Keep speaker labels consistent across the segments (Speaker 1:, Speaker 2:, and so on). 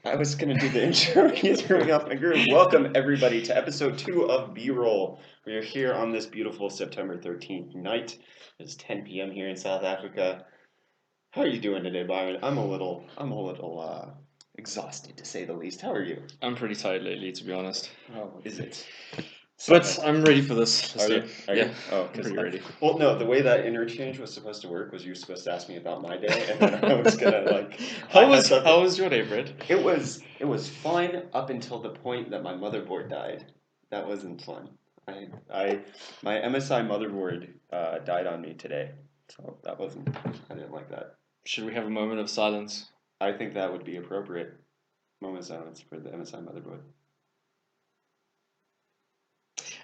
Speaker 1: I was gonna do the intro. You threw me off my groove. Welcome everybody to episode 2 of B-Roll. We are here on this beautiful September 13th night. It's 10 p.m. here in South Africa. How are you doing today, Byron? I'm a little exhausted to say the least. How are you?
Speaker 2: I'm pretty tired lately, to be honest.
Speaker 1: Oh, is it?
Speaker 2: But I'm ready for this.
Speaker 1: Are you?
Speaker 2: Yeah,
Speaker 1: Oh,
Speaker 2: I'm pretty ready.
Speaker 1: Well, no, the way that interchange was supposed to work was you were supposed to ask me about my day, and then I was gonna like.
Speaker 2: How was your day, Brett?
Speaker 1: It was fun up until the point that my motherboard died. That wasn't fun. My MSI motherboard died on me today, so that wasn't. I didn't like that.
Speaker 2: Should we have a moment of silence?
Speaker 1: I think that would be appropriate. Moment of silence for the MSI motherboard.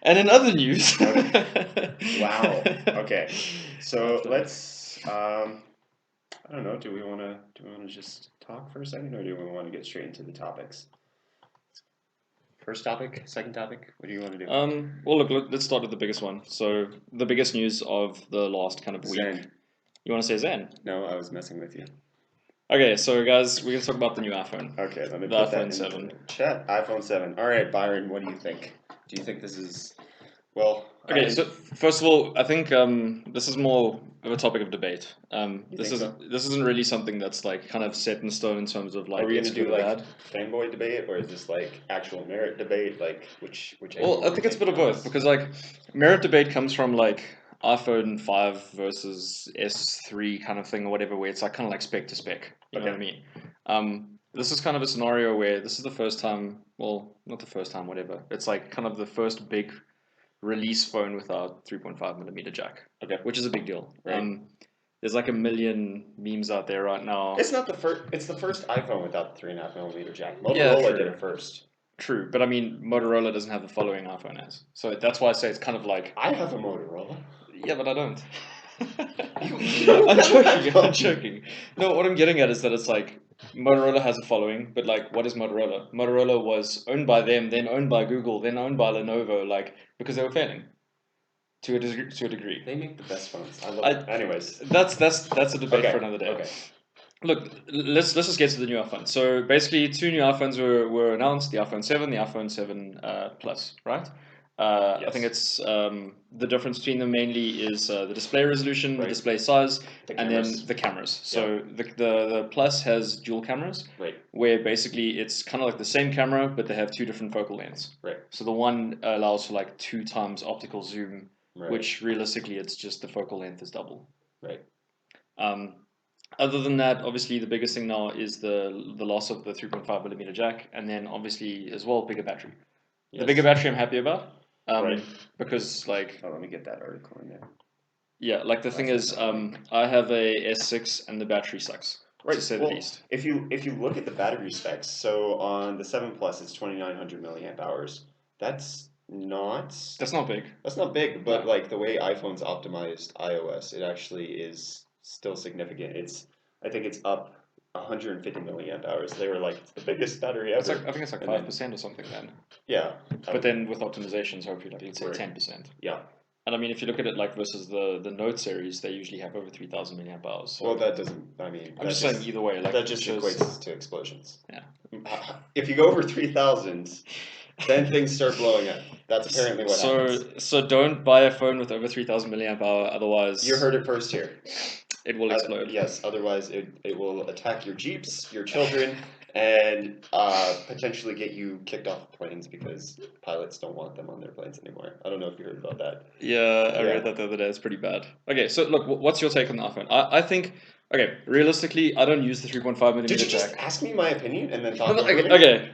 Speaker 2: And in other news.
Speaker 1: Wow. Okay. So let's. I don't know. Do we want to just talk for a second, or do we want to get straight into the topics? First topic, second topic. What do you want to do?
Speaker 2: Well, look. Let's start with the biggest one. So the biggest news of the last kind of week.
Speaker 1: Zen.
Speaker 2: You want to say Zen?
Speaker 1: No, I was messing with you.
Speaker 2: Okay, so guys, we're gonna talk about the new iPhone.
Speaker 1: Okay, let me
Speaker 2: the
Speaker 1: put
Speaker 2: iPhone
Speaker 1: that in
Speaker 2: 7.
Speaker 1: the chat. iPhone 7. All right, Byron, what do you think? Do you think this is well?
Speaker 2: Okay, so first of all, I think this is more of a topic of debate. This isn't really something that's like kind of set in stone in terms of like.
Speaker 1: Are we gonna do like fanboy debate, or is this like actual merit debate? Like which?
Speaker 2: Well, I think it's a bit of both because like merit debate comes from like iPhone 5 versus S3 kind of thing or whatever, where it's like kind of like spec to spec. You know what I mean? This is kind of a scenario where this is the first time. Well, not the first time, whatever. It's like kind of the first big release phone without 3.5mm jack.
Speaker 1: Okay.
Speaker 2: Which is a big deal.
Speaker 1: Right.
Speaker 2: There's like a million memes out there right now.
Speaker 1: It's not the first. It's the first iPhone without the 3.5mm jack. Motorola did it first.
Speaker 2: True, but I mean, Motorola doesn't have the following iPhone has, so that's why I say it's kind of like.
Speaker 1: I have a Motorola.
Speaker 2: Yeah, but I don't. I'm joking. No, what I'm getting at is that it's like Motorola has a following, but like, what is Motorola? Motorola was owned by them, then owned by Google, then owned by Lenovo, like because they were failing. To a degree.
Speaker 1: They make the best phones. I love it. Anyways,
Speaker 2: that's a debate for another day.
Speaker 1: Okay.
Speaker 2: Look, let's just get to the new iPhone. So basically, two new iPhones were announced: the iPhone 7, the iPhone 7 Plus, right?
Speaker 1: Yes.
Speaker 2: I think it's the difference between them mainly is the display resolution, the display size, and then the cameras. So the Plus has dual cameras, where basically it's kind of like the same camera, but they have two different focal lengths.
Speaker 1: Right.
Speaker 2: So the one allows for like 2 times optical zoom, which realistically it's just the focal length is double.
Speaker 1: Right.
Speaker 2: Other than that, obviously the biggest thing now is the loss of the 3.5mm jack, and then obviously as well bigger battery. Yes. The bigger battery I'm happy about. Because like.
Speaker 1: Oh, let me get that article in there.
Speaker 2: Yeah, like the thing is, I have a S6 and the battery sucks.
Speaker 1: Right.
Speaker 2: To say the least.
Speaker 1: If you look at the battery specs, so on the 7 Plus it's 2,900 milliamp hours. That's not
Speaker 2: big.
Speaker 1: That's not big, but like the way iPhone's optimized iOS, it actually is still significant. I think it's up 150 milliamp hours. They were like, it's the biggest battery ever.
Speaker 2: I think it's like 5% or something then.
Speaker 1: Yeah.
Speaker 2: But then with optimizations, hopefully, like let's say 10%.
Speaker 1: Yeah.
Speaker 2: And I mean, if you look at it like versus the Note series, they usually have over 3,000 milliamp hours. So
Speaker 1: well, that doesn't. I mean,
Speaker 2: I'm just saying either way. Like
Speaker 1: that just equates to explosions.
Speaker 2: Yeah.
Speaker 1: If you go over 3,000, then things start blowing up. That's apparently what happens.
Speaker 2: So don't buy a phone with over 3,000 milliamp hour. Otherwise,
Speaker 1: you heard it first here.
Speaker 2: It will explode.
Speaker 1: Yes. Otherwise, it will attack your Jeeps, your children, and potentially get you kicked off planes because pilots don't want them on their planes anymore. I don't know if you heard about that.
Speaker 2: Yeah, I read that the other day. It's pretty bad. Okay, so look, what's your take on the iPhone? I think, okay, realistically, I don't use the 3.5mm jack.
Speaker 1: Did you just ask me my opinion and then talk over
Speaker 2: it? Okay.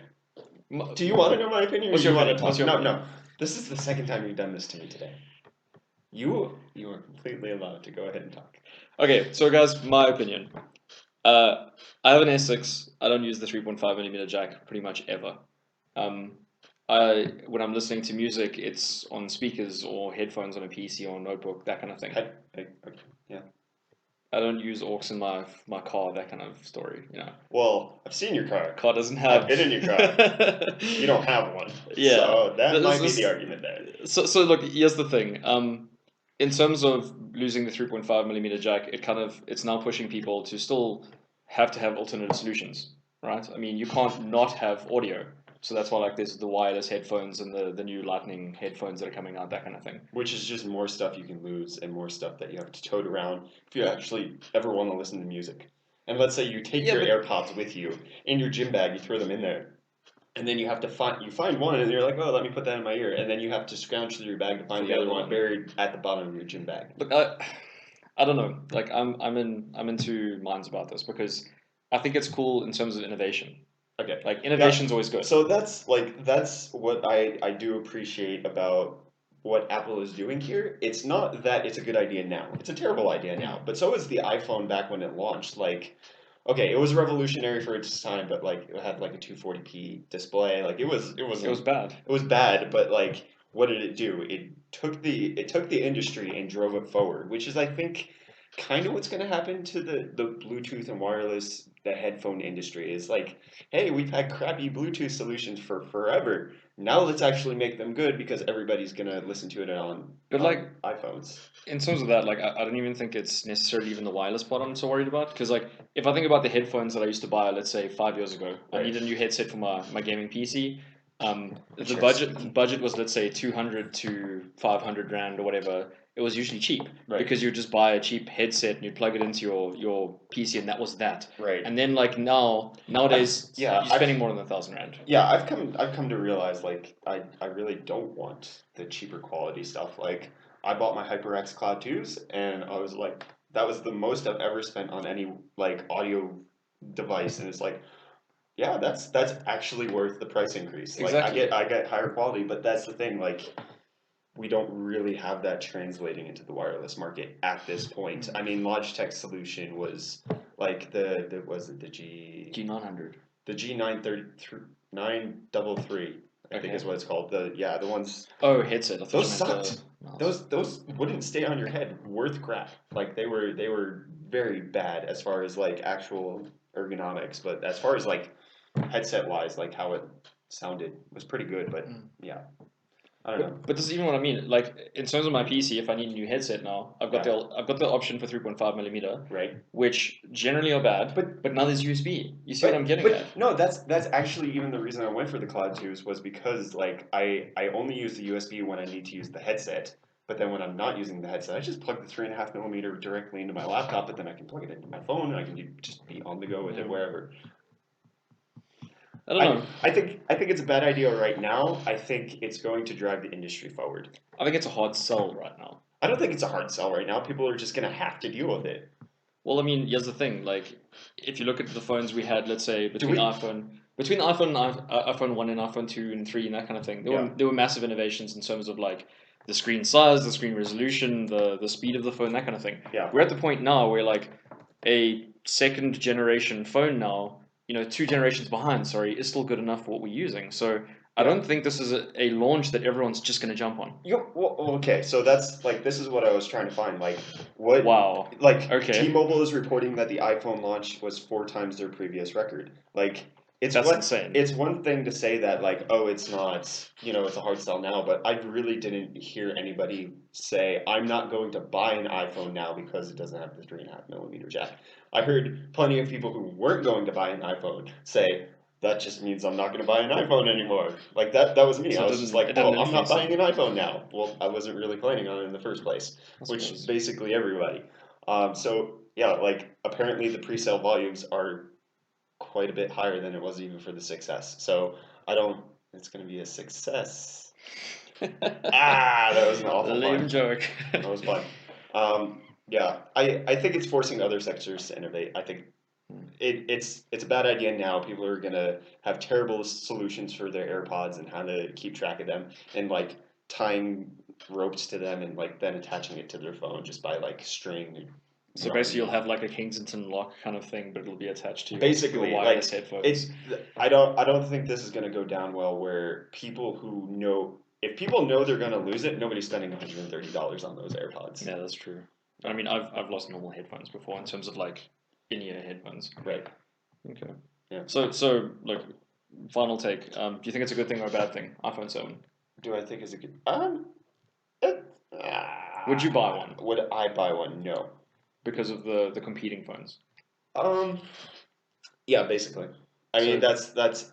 Speaker 1: Do you want to know my opinion?
Speaker 2: What's your opinion?
Speaker 1: No. This is the second time you've done this to me today. You are completely allowed to go ahead and talk.
Speaker 2: Okay, so guys, my opinion. I have an S6. I don't use the 3.5mm jack pretty much ever. When I'm listening to music, it's on speakers or headphones on a PC or a notebook, that kind of thing.
Speaker 1: Yeah.
Speaker 2: I don't use aux in my car, that kind of story, you know.
Speaker 1: Well, I've seen your car.
Speaker 2: Car doesn't have.
Speaker 1: I've been in your car. You don't have one.
Speaker 2: Yeah.
Speaker 1: So that might be the argument there.
Speaker 2: So look, here's the thing. In terms of losing the 3.5mm jack, it's now pushing people to still have to have alternative solutions. right? I mean, you can't not have audio. So that's why like there's the wireless headphones and the new Lightning headphones that are coming out, that kind of thing.
Speaker 1: Which is just more stuff you can lose and more stuff that you have to tote around if you actually ever want to listen to music. And let's say you take your AirPods with you in your gym bag, you throw them in there, and then you have to find one, and you're like, oh, let me put that in my ear, and then you have to scrounge through your bag to find the other one buried at the bottom of your gym bag.
Speaker 2: Look, I don't know. Like I'm into minds about this because I think it's cool in terms of innovation.
Speaker 1: Okay.
Speaker 2: Like innovation's always good.
Speaker 1: So that's what I do appreciate about what Apple is doing here. It's not that it's a good idea now. It's a terrible idea now. But so is the iPhone back when it launched. Like, okay, it was revolutionary for its time, but like it had like a 240p display. Like it was
Speaker 2: bad.
Speaker 1: It was bad, but like what did it do? It took the industry and drove it forward, which is I think kind of what's going to happen to the Bluetooth and wireless the headphone industry is like, hey, we've had crappy Bluetooth solutions for forever. Now let's actually make them good because everybody's going to listen to it on iPhones.
Speaker 2: In terms of that, like I don't even think it's necessarily even the wireless part I'm so worried about, because like if I think about the headphones that I used to buy, let's say 5 years ago, I need a new headset for my gaming PC. The budget was, let's say, 200 to 500 rand or whatever. It was usually cheap because you'd just buy a cheap headset and you'd plug it into your PC, and that was that.
Speaker 1: Right.
Speaker 2: And then like nowadays, you're spending more than 1,000 rand.
Speaker 1: Yeah, I've come to realize like I really don't want the cheaper quality stuff. Like I bought my HyperX Cloud 2s, and I was like, that was the most I've ever spent on any like audio device, and it's like, yeah, that's actually worth the price increase. Like
Speaker 2: Exactly.
Speaker 1: I get higher quality, but that's the thing. Like we don't really have that translating into the wireless market at this point. I mean, Logitech's solution was like the was it the
Speaker 2: G900,
Speaker 1: the G933, I think is what it's called. The ones.
Speaker 2: Oh, headset.
Speaker 1: Those sucked. Those wouldn't stay on your head worth crap. Like they were very bad as far as like actual ergonomics, but as far as like headset wise, like how it sounded was pretty good. But yeah. I don't know.
Speaker 2: But this is even what I mean. Like in terms of my PC, if I need a new headset now, I've got the option for 3.5 millimeter,
Speaker 1: Right.
Speaker 2: which generally are bad. But now there's USB. You see what I'm getting at?
Speaker 1: No, that's actually even the reason I went for the Cloud 2s was because like I only use the USB when I need to use the headset. But then when I'm not using the headset, I just plug the 3.5 millimeter directly into my laptop. But then I can plug it into my phone, and I can just be on the go with it wherever.
Speaker 2: I don't know.
Speaker 1: I think it's a bad idea right now. I think it's going to drive the industry forward.
Speaker 2: I think it's a hard sell right now.
Speaker 1: I don't think it's a hard sell right now. People are just going to have to deal with it.
Speaker 2: Well, I mean, here's the thing. Like, if you look at the phones we had, let's say between iPhone and iPhone 1 and iPhone 2 and 3 and that kind of thing, there were massive innovations in terms of like the screen size, the screen resolution, the speed of the phone, that kind of thing.
Speaker 1: Yeah.
Speaker 2: We're at the point now where like a second generation phone now, 2 generations behind, sorry, is still good enough for what we're using. So I don't think this is a launch that everyone's just going to jump on.
Speaker 1: Okay, so that's like this is what I was trying to find. Like what?
Speaker 2: Wow.
Speaker 1: Like
Speaker 2: okay.
Speaker 1: T-Mobile is reporting that the iPhone launch was 4 times their previous record. Like that's
Speaker 2: insane.
Speaker 1: It's one thing to say that like, oh, it's not, it's a hard sell now, but I really didn't hear anybody say I'm not going to buy an iPhone now because it doesn't have the 3.5 millimeter jack. I heard plenty of people who weren't going to buy an iPhone say that just means I'm not going to buy an iPhone anymore. Like that was me. So I was just like, oh, I'm not buying an iPhone now. Well, I wasn't really planning on it in the first place, which is basically everybody. So yeah, like apparently the pre-sale volumes are quite a bit higher than it was even for the 6S. So it's going to be a success. That was an awful
Speaker 2: lame joke.
Speaker 1: That was fun. Yeah, I think it's forcing other sectors to innovate. I think it's a bad idea now. People are gonna have terrible solutions for their AirPods and how to keep track of them, and like tying ropes to them and like then attaching it to their phone just by like string.
Speaker 2: So basically, you'll have like a Kensington lock kind of thing, but it'll be attached to your,
Speaker 1: basically
Speaker 2: your wireless headphones.
Speaker 1: I don't think this is gonna go down well. Where people who know, if people know they're gonna lose it, nobody's spending $130 on those AirPods.
Speaker 2: Yeah, that's true. I mean, I've lost normal headphones before in terms of like in-ear headphones.
Speaker 1: Right.
Speaker 2: Okay.
Speaker 1: Yeah.
Speaker 2: So look, final take. Do you think it's a good thing or a bad thing? iPhone 7.
Speaker 1: Do I think it's a good?
Speaker 2: Would you buy one?
Speaker 1: Would I buy one? No.
Speaker 2: Because of the competing phones.
Speaker 1: Yeah, basically. I mean,
Speaker 2: So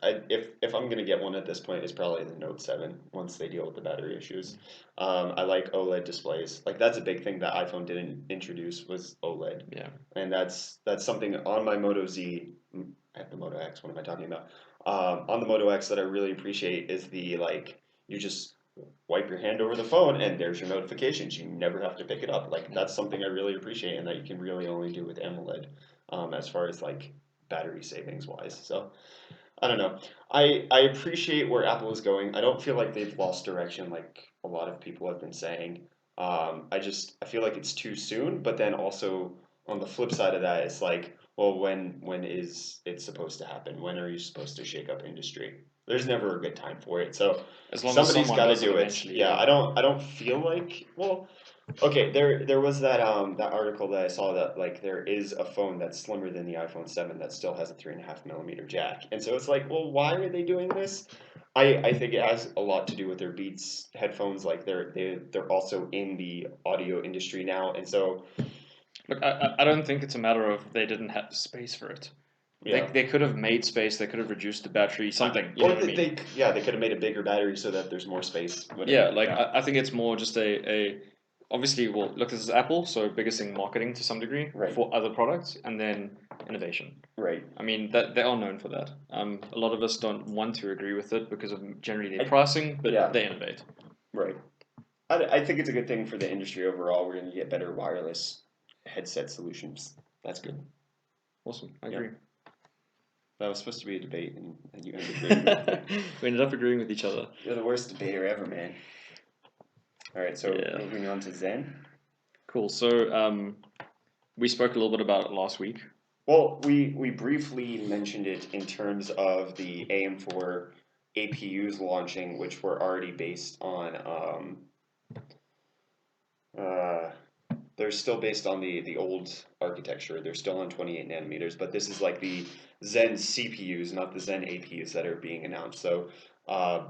Speaker 1: if I'm gonna get one at this point, it's probably the Note 7 once they deal with the battery issues. I like OLED displays. Like that's a big thing that iPhone didn't introduce was OLED,
Speaker 2: yeah,
Speaker 1: and that's something on my Moto Z. I have the Moto X. What am I talking about? On the Moto X that I really appreciate is the like you just wipe your hand over the phone and there's your notifications. You never have to pick it up. Like that's something I really appreciate and that you can really only do with AMOLED, as far as like battery savings wise. So I don't know. I appreciate where Apple is going. I don't feel like they've lost direction like a lot of people have been saying. I feel like it's too soon, but then also on the flip side of that, it's like, well, when is it supposed to happen? When are you supposed to shake up industry? There's never a good time for it. So
Speaker 2: as long as
Speaker 1: somebody's
Speaker 2: someone
Speaker 1: got to
Speaker 2: does it
Speaker 1: do it.
Speaker 2: eventually,
Speaker 1: Yeah,
Speaker 2: yeah.
Speaker 1: I don't feel like well, okay, there was that article that I saw that like there is a phone that's slimmer than the iPhone 7 that still has a 3.5 millimeter jack. And so it's like, well, why are they doing this? I think it has a lot to do with their Beats headphones. Like they're also in the audio industry now, and so
Speaker 2: Look, I don't think it's a matter of they didn't have space for it.
Speaker 1: yeah.
Speaker 2: They could have made space. They could have reduced the battery. Something. You
Speaker 1: Or
Speaker 2: know what I mean?
Speaker 1: they could have made a bigger battery so that there's more space.
Speaker 2: Yeah.
Speaker 1: Whatever.
Speaker 2: Like
Speaker 1: Yeah.
Speaker 2: I think it's more just a obviously. Well, look, this is Apple, so biggest thing marketing to some degree
Speaker 1: Right.
Speaker 2: for other products, and then innovation.
Speaker 1: Right.
Speaker 2: I mean that they are known for that. A lot of us don't want to agree with it because of generally their
Speaker 1: I,
Speaker 2: pricing, but
Speaker 1: yeah.
Speaker 2: they innovate.
Speaker 1: Right. I think it's a good thing for the industry overall. We're going to get better wireless headset solutions. That's good.
Speaker 2: Awesome. I
Speaker 1: Yeah.
Speaker 2: agree.
Speaker 1: That was supposed to be a debate, and you ended agreeing.
Speaker 2: We ended up agreeing with each other.
Speaker 1: You're the worst debater ever, man. All right, so
Speaker 2: Yeah.
Speaker 1: moving on to Zen.
Speaker 2: Cool. So we spoke a little bit about it last week.
Speaker 1: Well, we briefly mentioned it in terms of the AM4 APUs launching, which were already based on uh, they're still based on the old architecture. They're still on 28 nanometers, but this is like the Zen CPUs, not the Zen APUs that are being announced. So uh,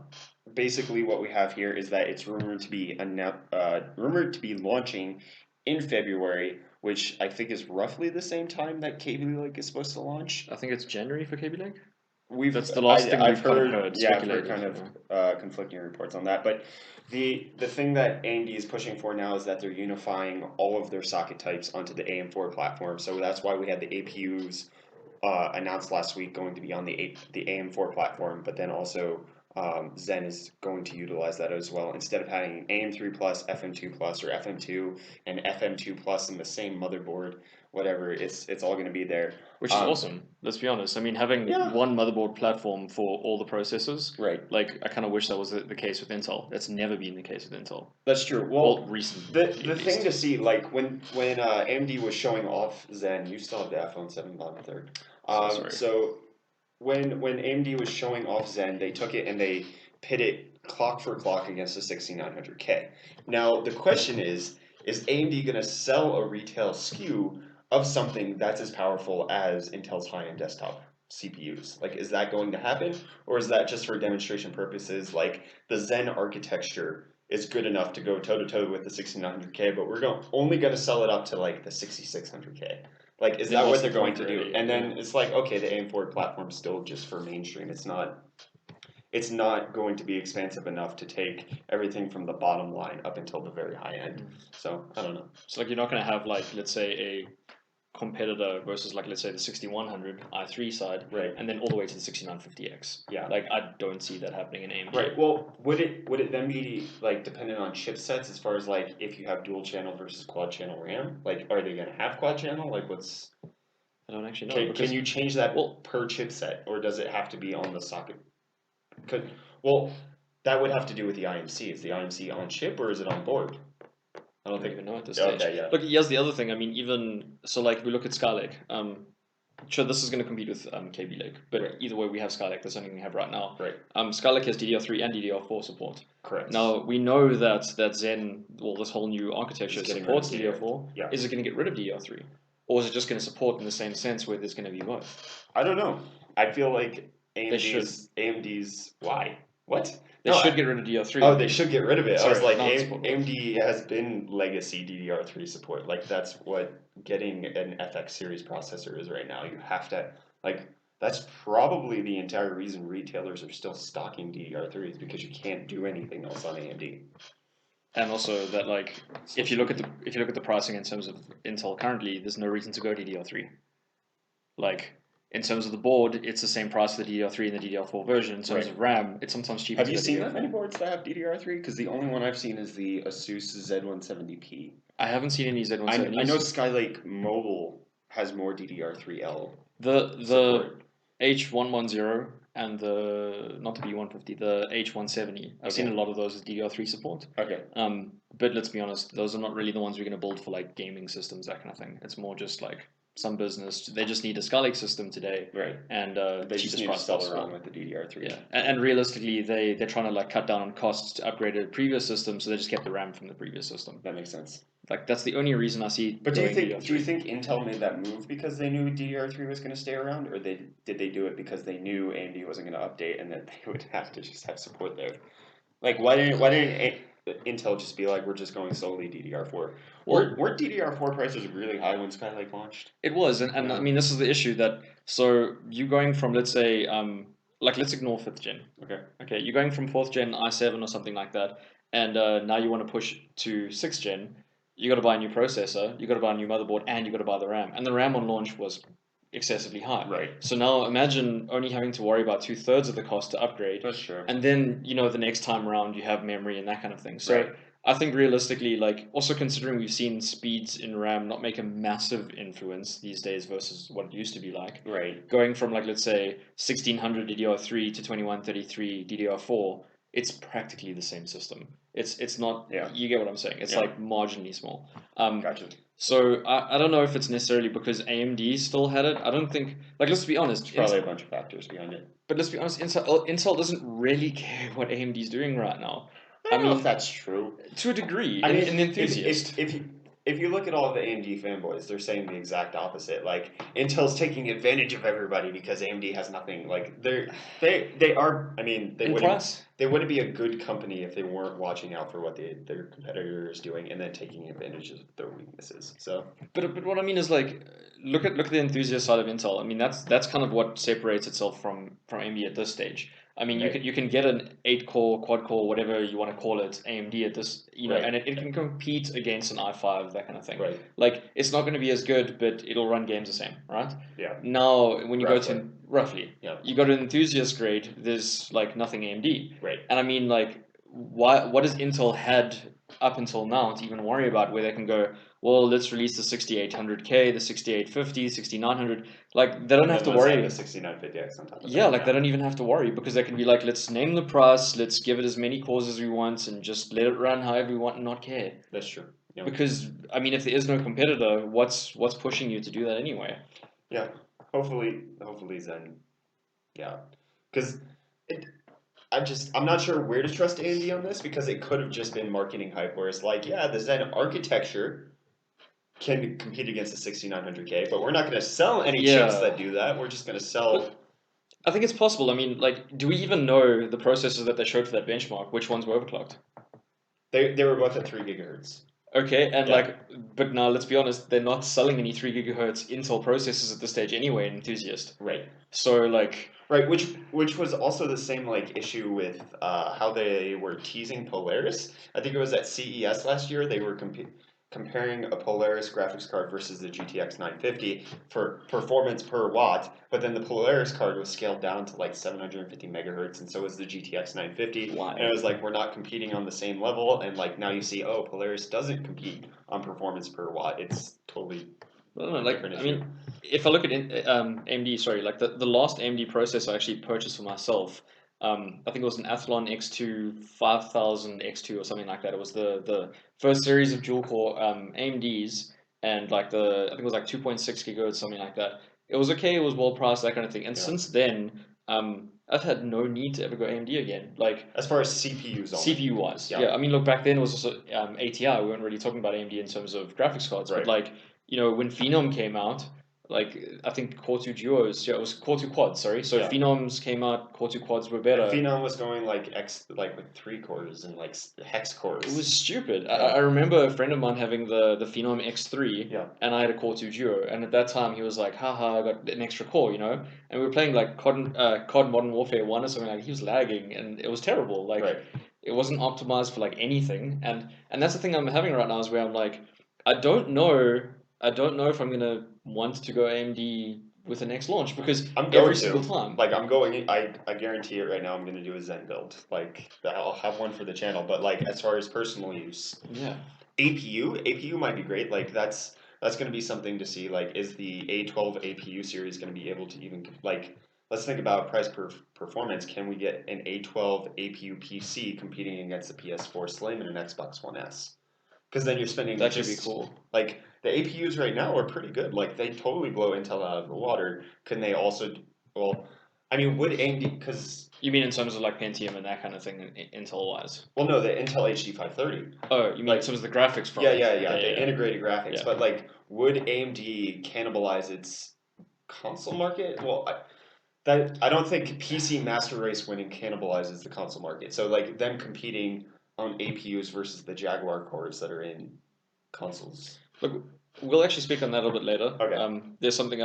Speaker 1: basically, what we have here is that it's rumored to be launching in February, which I think is roughly the same time that KB Lake is supposed to launch.
Speaker 2: I think it's January for KB Lake.
Speaker 1: We've
Speaker 2: That's the last thing
Speaker 1: I've
Speaker 2: we've kind of
Speaker 1: heard,
Speaker 2: heard,
Speaker 1: yeah, I've heard
Speaker 2: speculated.
Speaker 1: kind of
Speaker 2: Yeah.
Speaker 1: conflicting reports on that. But the thing that AMD is pushing for now is that they're unifying all of their socket types onto the AM4 platform. So that's why we had the APUs announced last week going to be on the AM4 platform, but then also Zen is going to utilize that as well. Instead of having AM3 plus, FM2 plus, or FM2 and FM2 plus in the same motherboard, whatever, it's all going to be there.
Speaker 2: Which is awesome. Let's be honest. I mean, having
Speaker 1: Yeah.
Speaker 2: one motherboard platform for all the processors,
Speaker 1: Right.
Speaker 2: like I kind of wish that was the case with Intel. That's never been the case with Intel.
Speaker 1: That's true. Well,
Speaker 2: recently.
Speaker 1: the thing to see, like when AMD was showing off Zen, you still have the iPhone 7 bottom third.
Speaker 2: Sorry.
Speaker 1: So when AMD was showing off Zen, they took it and they pit it clock for clock against the 6900K. Now the question is AMD going to sell a retail SKU of something that's as powerful as Intel's high-end desktop CPUs? Like, is that going to happen, or is that just for demonstration purposes? Like the Zen architecture is good enough to go toe to toe with the 6900K, but we're only going to sell it up to like the 6600K. Like, is
Speaker 2: Then
Speaker 1: that
Speaker 2: what's
Speaker 1: what they're
Speaker 2: the
Speaker 1: going
Speaker 2: point,
Speaker 1: to do?
Speaker 2: really?
Speaker 1: And then
Speaker 2: Yeah.
Speaker 1: it's like, okay, the AM4 platform's still just for mainstream. It's not going to be expansive enough to take everything from the bottom line up until the very high end. So I don't know.
Speaker 2: So like you're not going to have like let's say a competitor versus like let's say the 6100 i3 side,
Speaker 1: Right.
Speaker 2: and then all the way to the 6950X.
Speaker 1: Yeah.
Speaker 2: Like I don't see that happening in AMD.
Speaker 1: Right. Well, would it then be like dependent on chipsets as far as like if you have dual channel versus quad channel RAM? Like, are they going to have quad channel? Like, what's
Speaker 2: I don't actually know.
Speaker 1: can you change that per chipset, or does it have to be on the socket? Well, that would have to do with the IMC. Is the IMC on chip or is it on board?
Speaker 2: I don't even know at this stage.
Speaker 1: Okay, yeah.
Speaker 2: Look, here's the other thing. I mean, even so, like we look at Skylake. Sure, this is going to compete with KB Lake, but
Speaker 1: Right.
Speaker 2: either way, we have Skylake. That's something we have right now.
Speaker 1: Right.
Speaker 2: Skylake has DDR3 and DDR4 support.
Speaker 1: Correct.
Speaker 2: Now we know that Zen, well, this whole new architecture
Speaker 1: It's getting
Speaker 2: supports
Speaker 1: rid of
Speaker 2: DDR4.
Speaker 1: Yeah.
Speaker 2: Is it going to get rid of DDR3, or is it just going to support in the same sense where there's going to be both?
Speaker 1: I don't know. I feel like AMD's why? What?
Speaker 2: They should get rid of DDR3.
Speaker 1: Oh, they should get rid of it.
Speaker 2: Sorry,
Speaker 1: I was like,
Speaker 2: not support.
Speaker 1: AMD has been legacy DDR3 support. Like that's what getting an FX series processor is right now. You have to like That's probably the entire reason retailers are still stocking DDR3 is because you can't do anything else on AMD.
Speaker 2: And also that like if you look at the pricing in terms of Intel currently, there's no reason to go DDR3. Like in terms of the board, it's the same price for the DDR3 and the DDR4 version. In terms of RAM, it's sometimes cheaper.
Speaker 1: Have you seen that many boards that have DDR3? Because the only one I've seen is the Asus Z170P.
Speaker 2: I haven't seen any Z170s.
Speaker 1: I know Skylake Mobile has more DDR3L.
Speaker 2: The H110 and the not the B150, the H170. I've seen a lot of those as DDR3 support.
Speaker 1: Okay.
Speaker 2: But let's be honest, those are not really the ones we're going to build for like gaming systems, that kind of thing. It's more just like some business. They just need a Skylake system today,
Speaker 1: right?
Speaker 2: And
Speaker 1: they just need to sell around with the DDR3.
Speaker 2: Yeah, and realistically, they're trying to like cut down on costs to upgrade a previous system, so they just kept the RAM from the previous system.
Speaker 1: That makes sense.
Speaker 2: Like that's the only reason I see.
Speaker 1: But do you think Intel made that move because they knew DDR3 was going to stay around, or did they do it because they knew AMD wasn't going to update and that they would have to just have support there? Like why didn't Intel just be like, we're just going solely DDR4? Weren't DDR4 prices really high when Skylake launched?
Speaker 2: It was, and I mean this is the issue that so you going from let's say like let's ignore 5th gen. Okay, you're going from 4th gen i7 or something like that, and now you want to push to 6th gen. You got to buy a new processor, you got to buy a new motherboard, and you got to buy the RAM. And the RAM on launch was excessively high.
Speaker 1: Right.
Speaker 2: So now imagine only having to worry about 2/3 of the cost to upgrade.
Speaker 1: That's true.
Speaker 2: And then the next time around you have memory and that kind of thing. So I think realistically, like also considering we've seen speeds in RAM not make a massive influence these days versus what it used to be like.
Speaker 1: Right.
Speaker 2: Going from like let's say 1600 DDR3 to 2133 DDR4. It's practically the same system. It's not.
Speaker 1: Yeah.
Speaker 2: You get what I'm saying. It's like marginally small.
Speaker 1: Gotcha.
Speaker 2: So I don't know if it's necessarily because AMD still had it. I don't think. Like let's be honest.
Speaker 1: There's probably a bunch of factors behind it.
Speaker 2: But let's be honest. Intel doesn't really care what AMD is doing right now.
Speaker 1: I don't know if that's true.
Speaker 2: To a degree,
Speaker 1: I mean,
Speaker 2: an enthusiast.
Speaker 1: If you look at all the AMD fanboys, they're saying the exact opposite. Like Intel's taking advantage of everybody because AMD has nothing. Like they are. I mean, they wouldn't be a good company if they weren't watching out for what their competitor is doing and then taking advantage of their weaknesses. So,
Speaker 2: but what I mean is like look at the enthusiast side of Intel. I mean that's kind of what separates itself from AMD at this stage. I mean, you can get an 8-core, quad-core, whatever you want to call it, AMD at this, and it can compete against an i5, that kind of thing.
Speaker 1: Right.
Speaker 2: Like, it's not going to be as good, but it'll run games the same, right?
Speaker 1: Yeah.
Speaker 2: Now, when you go to an enthusiast grade, there's like nothing AMD.
Speaker 1: Right.
Speaker 2: And I mean, like, what has Intel had up until now to even worry about where they can go, well, let's release the 6800K, the 6850, 6900. Like, they don't have to worry.
Speaker 1: The 6950X on top of that.
Speaker 2: Yeah, like they don't even have to worry because they can be like, let's name the price, let's give it as many cores as we want, and just let it run however we want and not care.
Speaker 1: That's true. Yeah.
Speaker 2: Because I mean, if there is no competitor, what's pushing you to do that anyway?
Speaker 1: Yeah. Hopefully Zen. Yeah. Because I'm not sure where to trust AMD on this because it could have just been marketing hype where it's like, yeah, the Zen architecture can compete against the 6900K, but we're not going to sell any chips that do that. We're just going to sell.
Speaker 2: I think it's possible. I mean, like, do we even know the processors that they showed for that benchmark? Which ones were overclocked?
Speaker 1: They were both at 3 gigahertz.
Speaker 2: Okay, and but now let's be honest, they're not selling any 3 gigahertz Intel processors at this stage anyway in Enthusiast.
Speaker 1: Right.
Speaker 2: So like.
Speaker 1: Right, which was also the same like issue with how they were teasing Polaris. I think it was at CES last year. They were comparing a Polaris graphics card versus the GTX 950 for performance per watt, but then the Polaris card was scaled down to like 750 megahertz, and so was the GTX 950.
Speaker 2: Wow.
Speaker 1: And it was like, we're not competing on the same level, and like now you see, oh, Polaris doesn't compete on performance per watt. It's totally different issue.
Speaker 2: I mean, if I look at AMD, sorry, like the last AMD processor I actually purchased for myself, I think it was an Athlon X2 5000 X2 or something like that. It was the first series of dual core AMDs, and like I think it was like 2.6 gigahertz, something like that. It was okay, it was well priced, that kind of thing. And since then, I've had no need to ever go AMD again. Like
Speaker 1: as far as CPUs,
Speaker 2: CPU wise, yeah. I mean, look, back then it was also ATI. We weren't really talking about AMD in terms of graphics cards, but like when Phenom came out, like I think Core 2 Duos, yeah, it was Core 2 Quads, sorry. So
Speaker 1: Yeah.
Speaker 2: Phenoms came out, Core 2 Quads were
Speaker 1: And
Speaker 2: better.
Speaker 1: Phenom was going like with 3 cores and like hex cores.
Speaker 2: It was stupid.
Speaker 1: Yeah.
Speaker 2: I remember a friend of mine having the Phenom X3,
Speaker 1: Yeah.
Speaker 2: and I had a Core 2 Duo, and at that time he was like, haha, I got an extra core, you know? And we were playing like COD Modern Warfare 1 or something, like he was lagging, and it was terrible. Like,
Speaker 1: Right.
Speaker 2: it wasn't optimized for like anything, and that's the thing I'm having right now is where I'm like, I don't know if I'm gonna want to go AMD with the next launch because
Speaker 1: I'm
Speaker 2: every
Speaker 1: going
Speaker 2: single
Speaker 1: to.
Speaker 2: time.
Speaker 1: Like I'm going. I guarantee it right now. I'm going to do a Zen build. Like I'll have one for the channel. But like as far as personal use,
Speaker 2: Yeah.
Speaker 1: APU might be great. Like that's going to be something to see. Like is the A12 APU series going to be able to even like let's think about price per performance. Can we get an A12 APU PC competing against the PS4 Slim and an Xbox One S? Because then you're spending
Speaker 2: That could be
Speaker 1: just
Speaker 2: cool.
Speaker 1: like the APUs right now are pretty good. Like they totally blow Intel out of the water. Can they also? Well, I mean, would AMD? Because
Speaker 2: You mean in terms of like Pentium and that kind of thing, Intel wise?
Speaker 1: well, no, the Intel HD 530.
Speaker 2: Oh, you mean in
Speaker 1: Like
Speaker 2: terms of the graphics from
Speaker 1: yeah,
Speaker 2: it?
Speaker 1: yeah,
Speaker 2: Yeah,
Speaker 1: yeah, the
Speaker 2: yeah,
Speaker 1: integrated graphics.
Speaker 2: yeah.
Speaker 1: But like, would AMD cannibalize its console market? Well, I don't think PC Master Race winning cannibalizes the console market. So like them competing on APUs versus the Jaguar cores that are in consoles.
Speaker 2: Look, we'll actually speak on that a little bit later.
Speaker 1: Okay.
Speaker 2: There's something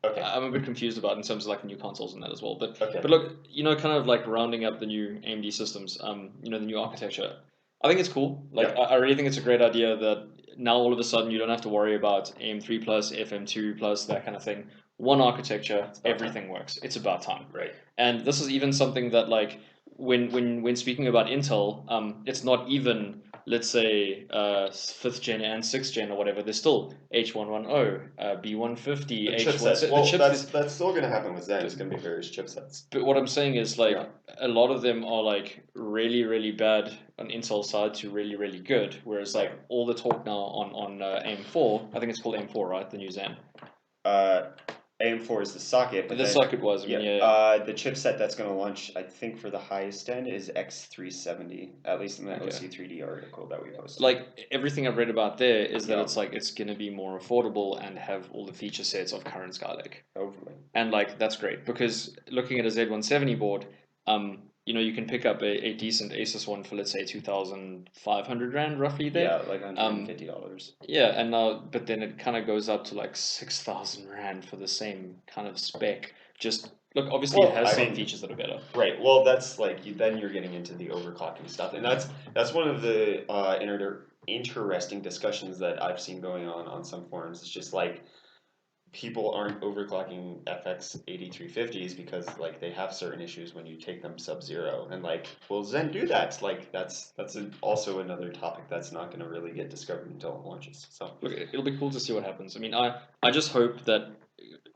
Speaker 1: Okay.
Speaker 2: I'm a bit confused about in terms of like the new consoles and that as well. But
Speaker 1: Okay.
Speaker 2: but look, kind of like rounding up the new AMD systems, the new architecture. I think it's cool. Like
Speaker 1: Yeah.
Speaker 2: I really think it's a great idea that now all of a sudden you don't have to worry about AM3 plus, FM2 plus, that kind of thing. One architecture, everything works. It's about time.
Speaker 1: Right.
Speaker 2: And this is even something that like when speaking about Intel, it's not even let's say fifth gen and sixth gen or whatever. There's still H110, B150,
Speaker 1: The
Speaker 2: H1.
Speaker 1: chipsets.
Speaker 2: The
Speaker 1: Well,
Speaker 2: chips is,
Speaker 1: that's still gonna happen with Zen. It's gonna be various chipsets.
Speaker 2: but what I'm saying is like
Speaker 1: Yeah.
Speaker 2: a lot of them are like really really bad on Intel side to really really good. Whereas like
Speaker 1: Right.
Speaker 2: all the talk now on AM4, I think it's called AM4, right? The new Zen.
Speaker 1: Uh, AM4 is the socket, but
Speaker 2: The
Speaker 1: then
Speaker 2: socket was, I mean,
Speaker 1: yeah,
Speaker 2: yeah.
Speaker 1: the chipset that's gonna launch, I think for the highest end is X370. At least in the
Speaker 2: Okay.
Speaker 1: OC3D article that we posted.
Speaker 2: Like everything I've read about there is that
Speaker 1: Yeah.
Speaker 2: it's like it's gonna be more affordable and have all the feature sets of current Skylake.
Speaker 1: Hopefully.
Speaker 2: And like that's great because looking at a Z170 board, you can pick up a decent Asus one for let's say 2,500 rand roughly
Speaker 1: Yeah,
Speaker 2: there.
Speaker 1: like $150.
Speaker 2: Yeah, and now but then it kind of goes up to like 6,000 rand for the same kind of spec. Just look, obviously it
Speaker 1: Well,
Speaker 2: has
Speaker 1: I
Speaker 2: some
Speaker 1: mean,
Speaker 2: features that are better.
Speaker 1: right. Well, that's like then you're getting into the overclocking stuff, and that's one of the interesting discussions that I've seen going on some forums. It's just like people aren't overclocking FX 8350s because like they have certain issues when you take them sub-zero, and like will Zen do that? Like also another topic that's not going to really get discovered until it launches. So
Speaker 2: Look, it'll be cool to see what happens. I mean, I just hope that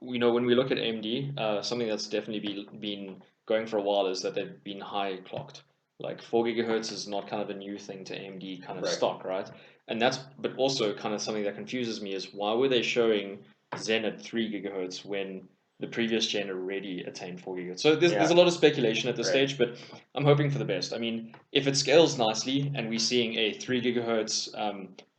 Speaker 2: when we look at AMD, something that's definitely been going for a while is that they've been high clocked. Like 4 gigahertz is not kind of a new thing to AMD kind of
Speaker 1: right,
Speaker 2: stock, right? And that's but also kind of something that confuses me is why were they showing Zen at 3 gigahertz when the previous gen already attained 4 gigahertz? So there's a
Speaker 1: yeah,
Speaker 2: lot of speculation at this
Speaker 1: right.
Speaker 2: stage, but I'm hoping for the best. I mean, if it scales nicely and we're seeing a 3 gigahertz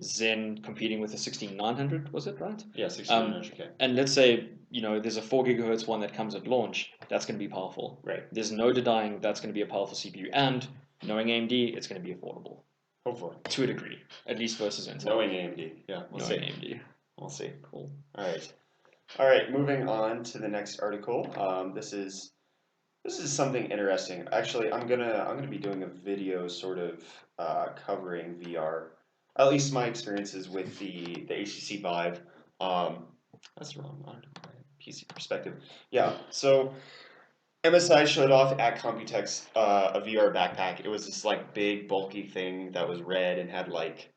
Speaker 2: Zen competing with a 16900, was it right?
Speaker 1: Yeah, 6900. Okay.
Speaker 2: And let's say there's a 4 gigahertz one that comes at launch. That's going to be powerful.
Speaker 1: Right.
Speaker 2: There's no denying that's going to be a powerful CPU, and knowing AMD, it's going to be affordable
Speaker 1: Hopefully.
Speaker 2: to a degree, at least versus Intel.
Speaker 1: Knowing AMD, yeah, we'll
Speaker 2: Knowing
Speaker 1: see.
Speaker 2: AMD,
Speaker 1: We'll see.
Speaker 2: cool.
Speaker 1: All right. Moving on to the next article. This is something interesting. Actually, I'm gonna be doing a video sort of covering VR. At least my experiences with the HTC Vive. Um, that's the wrong one. PC perspective. Yeah. So MSI showed off at Computex a VR backpack. It was this like big bulky thing that was red and had like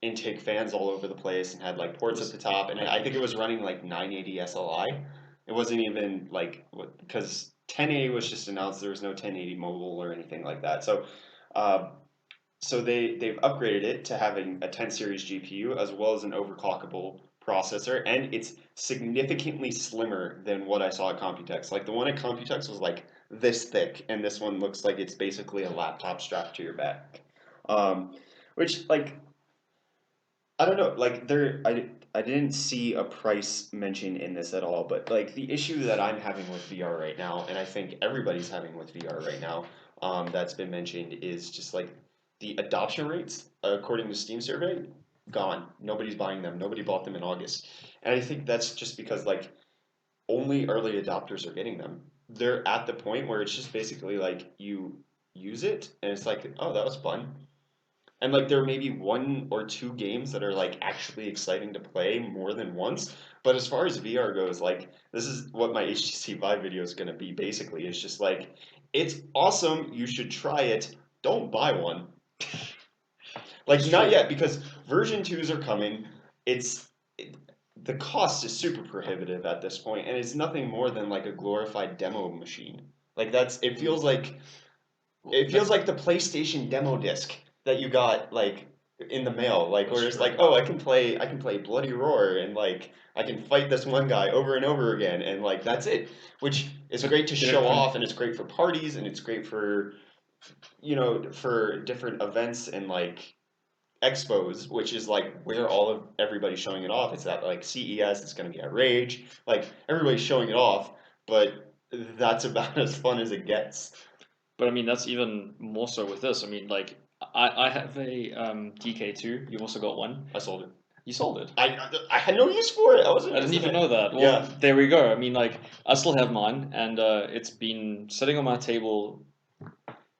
Speaker 1: intake fans all over the place and had like ports at the top. And I think it was running like 980 SLI. It wasn't even like because 1080 was just announced. There was no 1080 mobile or anything like that. Uh, so they've upgraded it to having a 10 series GPU as well as an overclockable processor, and it's significantly slimmer than what I saw at Computex. Like the one at Computex was like this thick, and this one looks like it's basically a laptop strapped to your back. Which like I don't know, like didn't see a price mentioned in this at all, but like the issue that I'm having with VR right now, and I think everybody's having with VR right now, that's been mentioned is just like the adoption rates, according to Steam survey, gone. Nobody's buying them. Nobody bought them in August, and I think that's just because like only early adopters are getting them. They're at the point where it's just basically like you use it, and it's like, oh, that was fun. And like there may be one or two games that are like actually exciting to play more than once. But as far as VR goes, like this is what my HTC Vive video is gonna be basically. It's just like it's awesome, you should try it. Don't buy one. Like not yet, because version twos are coming. It's it, the cost is super prohibitive at this point, and it's nothing more than like a glorified demo machine. Like that's it feels like the PlayStation demo disc that you got like in the mail, like where it's like, oh, I can play Bloody Roar and like I can fight this one guy over and over again and like that's it. Which is great to show off and it's great for parties and it's great for for different events and like expos, which is like where all of everybody's showing it off. It's at like CES, it's gonna be at Rage, like everybody's showing it off, but that's about as fun as it gets.
Speaker 2: But I mean, that's even more so with this. I mean, like, I have a DK2. You've also got one.
Speaker 1: I sold it.
Speaker 2: You sold it.
Speaker 1: I had no use for it.
Speaker 2: I didn't even know that. Well, yeah. There we go. I mean, like, I still have mine, and it's been sitting on my table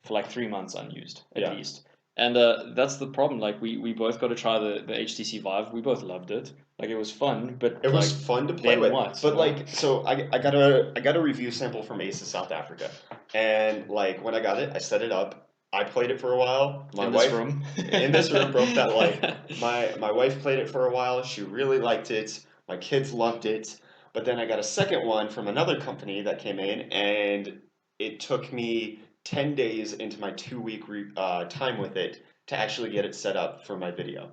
Speaker 2: for like 3 months unused, at least. And that's the problem. Like, we both got to try the HTC Vive. We both loved it. Like, it was fun, but
Speaker 1: it was fun to play with. What? But like, so I got a review sample from Ace of South Africa, and like when I got it, I set it up. I played it for a while. My wife in this room broke that light. My wife played it for a while. She really liked it. My kids loved it. But then I got a second one from another company that came in, and it took me 10 days into my 2 week time with it to actually get it set up for my video.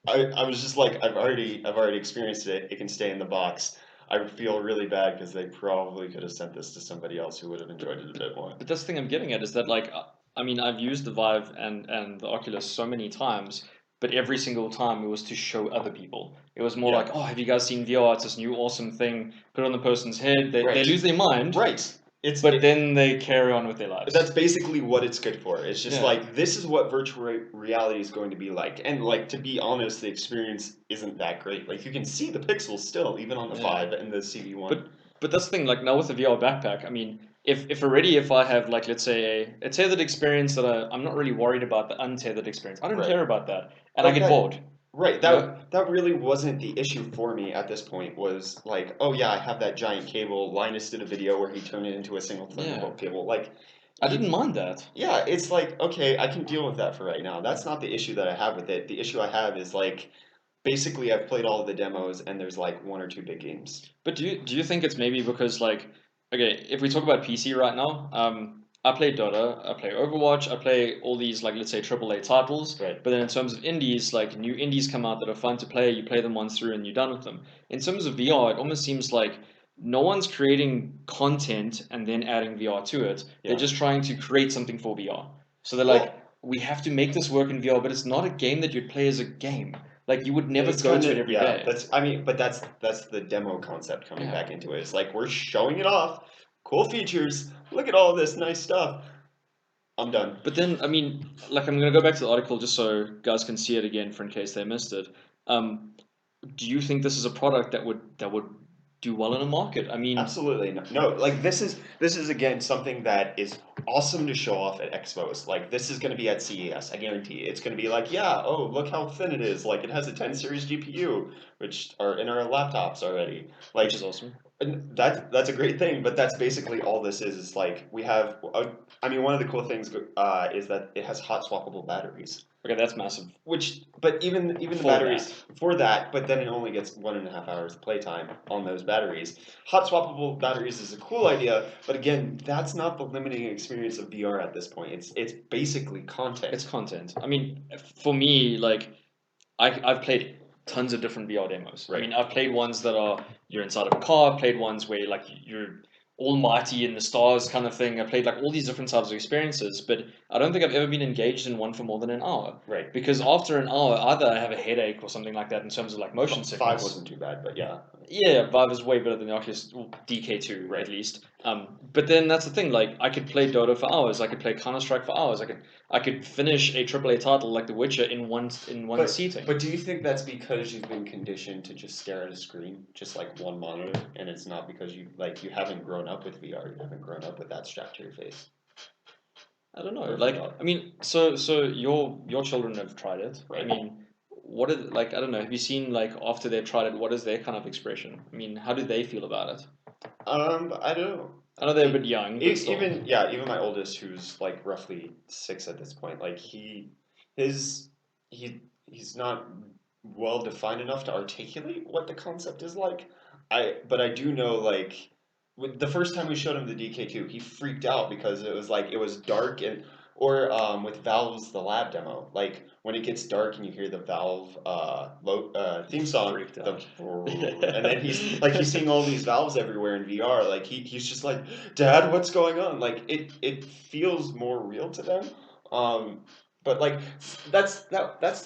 Speaker 1: I was just like, I've already experienced it. It can stay in the box. I feel really bad because they probably could have sent this to somebody else who would have enjoyed it a bit more.
Speaker 2: But that's the thing I'm getting at is that like, I mean, I've used the Vive and the Oculus so many times, but every single time it was to show other people. It was more like, oh, have you guys seen VR? It's this new awesome thing. Put it on the person's head. They lose their mind.
Speaker 1: Right.
Speaker 2: But then they carry on with their lives.
Speaker 1: That's basically what it's good for. It's just like, this is what virtual reality is going to be like. And like, to be honest, the experience isn't that great. Like, you can see the pixels still, even on the Vive and the CV1.
Speaker 2: But that's the thing, like now with the VR backpack, I mean, if I have like, let's say a tethered experience that I'm not really worried about the untethered experience. I don't care about that. And I get bored.
Speaker 1: Right, that really wasn't the issue for me at this point, was like, oh yeah, I have that giant cable. Linus did a video where he turned it into a single Thunderbolt cable. Like,
Speaker 2: I didn't mind that.
Speaker 1: Yeah, it's like, okay, I can deal with that for right now. That's not the issue that I have with it. The issue I have is like, basically I've played all of the demos and there's like one or two big games.
Speaker 2: But do you think it's maybe because like, okay, if we talk about PC right now, I play Dota, I play Overwatch, I play all these like, let's say AAA titles.
Speaker 1: Right.
Speaker 2: But then in terms of indies, like new indies come out that are fun to play, you play them once through and you're done with them. In terms of VR, it almost seems like no one's creating content and then adding VR to it. They're just trying to create something for VR. So they're like, we have to make this work in VR, but it's not a game that you'd play as a game. Like you would never go to it every day.
Speaker 1: That's the demo concept coming back into it. It's like, we're showing it off. Cool features. Look at all this nice stuff. I'm done.
Speaker 2: But then, I mean, like I'm going to go back to the article just so guys can see it again for in case they missed it. Do you think this is a product that would do well in a market? I mean,
Speaker 1: absolutely no. Like this is again something that is awesome to show off at expos. Like this is going to be at CES. I guarantee it's going to be like, yeah, oh look how thin it is. Like it has a 10 series GPU, which are in our laptops already. Like,
Speaker 2: which is awesome.
Speaker 1: And that's a great thing, but that's basically all this is. It's like we have. I mean, one of the cool things is that it has hot swappable batteries.
Speaker 2: Okay, that's massive.
Speaker 1: But even the batteries for that, but then it only gets 1.5 hours of playtime on those batteries. Hot swappable batteries is a cool idea, but again, that's not the limiting experience of VR at this point. It's basically content.
Speaker 2: It's content. I mean, for me, like I've played tons of different VR demos.
Speaker 1: Right.
Speaker 2: I mean, I've played ones that are you're inside of a car. I've played ones where like you're almighty in the stars kind of thing. I played like all these different types of experiences, but I don't think I've ever been engaged in one for more than an hour.
Speaker 1: Right.
Speaker 2: Because after an hour, either I have a headache or something like that in terms of like motion sickness.
Speaker 1: 5 wasn't too bad, but yeah.
Speaker 2: Yeah, Vive is way better than the Oculus DK2
Speaker 1: Right.
Speaker 2: at least. But then that's the thing. Like I could play Dota for hours. I could play Counter Strike for hours. I could finish a AAA title like The Witcher in one seating.
Speaker 1: But do you think that's because you've been conditioned to just stare at a screen, just like one monitor, and it's not because you haven't grown up with VR, you haven't grown up with that strapped to your face?
Speaker 2: I don't know.
Speaker 1: Or
Speaker 2: Like
Speaker 1: VR.
Speaker 2: I mean, so your children have tried it. I
Speaker 1: Right.
Speaker 2: mean, what is like I don't know. Have you seen like after they've tried it? What is their kind of expression? I mean, how do they feel about it?
Speaker 1: I don't know.
Speaker 2: I know they're a bit young, but still.
Speaker 1: Even my oldest, who's like roughly 6 at this point, like his he's not well defined enough to articulate what the concept is like. But I do know like the first time we showed him the DK2, he freaked out because it was dark and or with Valve's the lab demo, like when it gets dark and you hear the Valve theme song,
Speaker 2: Freaked out.
Speaker 1: and then he's seeing all these valves everywhere in VR. Like he's just like, Dad, what's going on? Like it feels more real to them. But like that's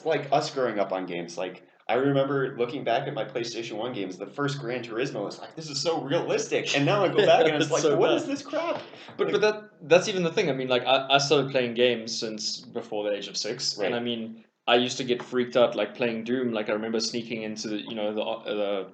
Speaker 1: like us growing up on games. Like I remember looking back at my PlayStation 1 games, the first Gran Turismo was like, this is so realistic. And now I go back and it's like,
Speaker 2: so
Speaker 1: what
Speaker 2: bad.
Speaker 1: is this crap?
Speaker 2: But
Speaker 1: Like,
Speaker 2: that's even the thing. I mean, like I started playing games since before the age of 6, and I
Speaker 1: right.
Speaker 2: mean, I used to get freaked out like playing Doom. Like I remember sneaking into the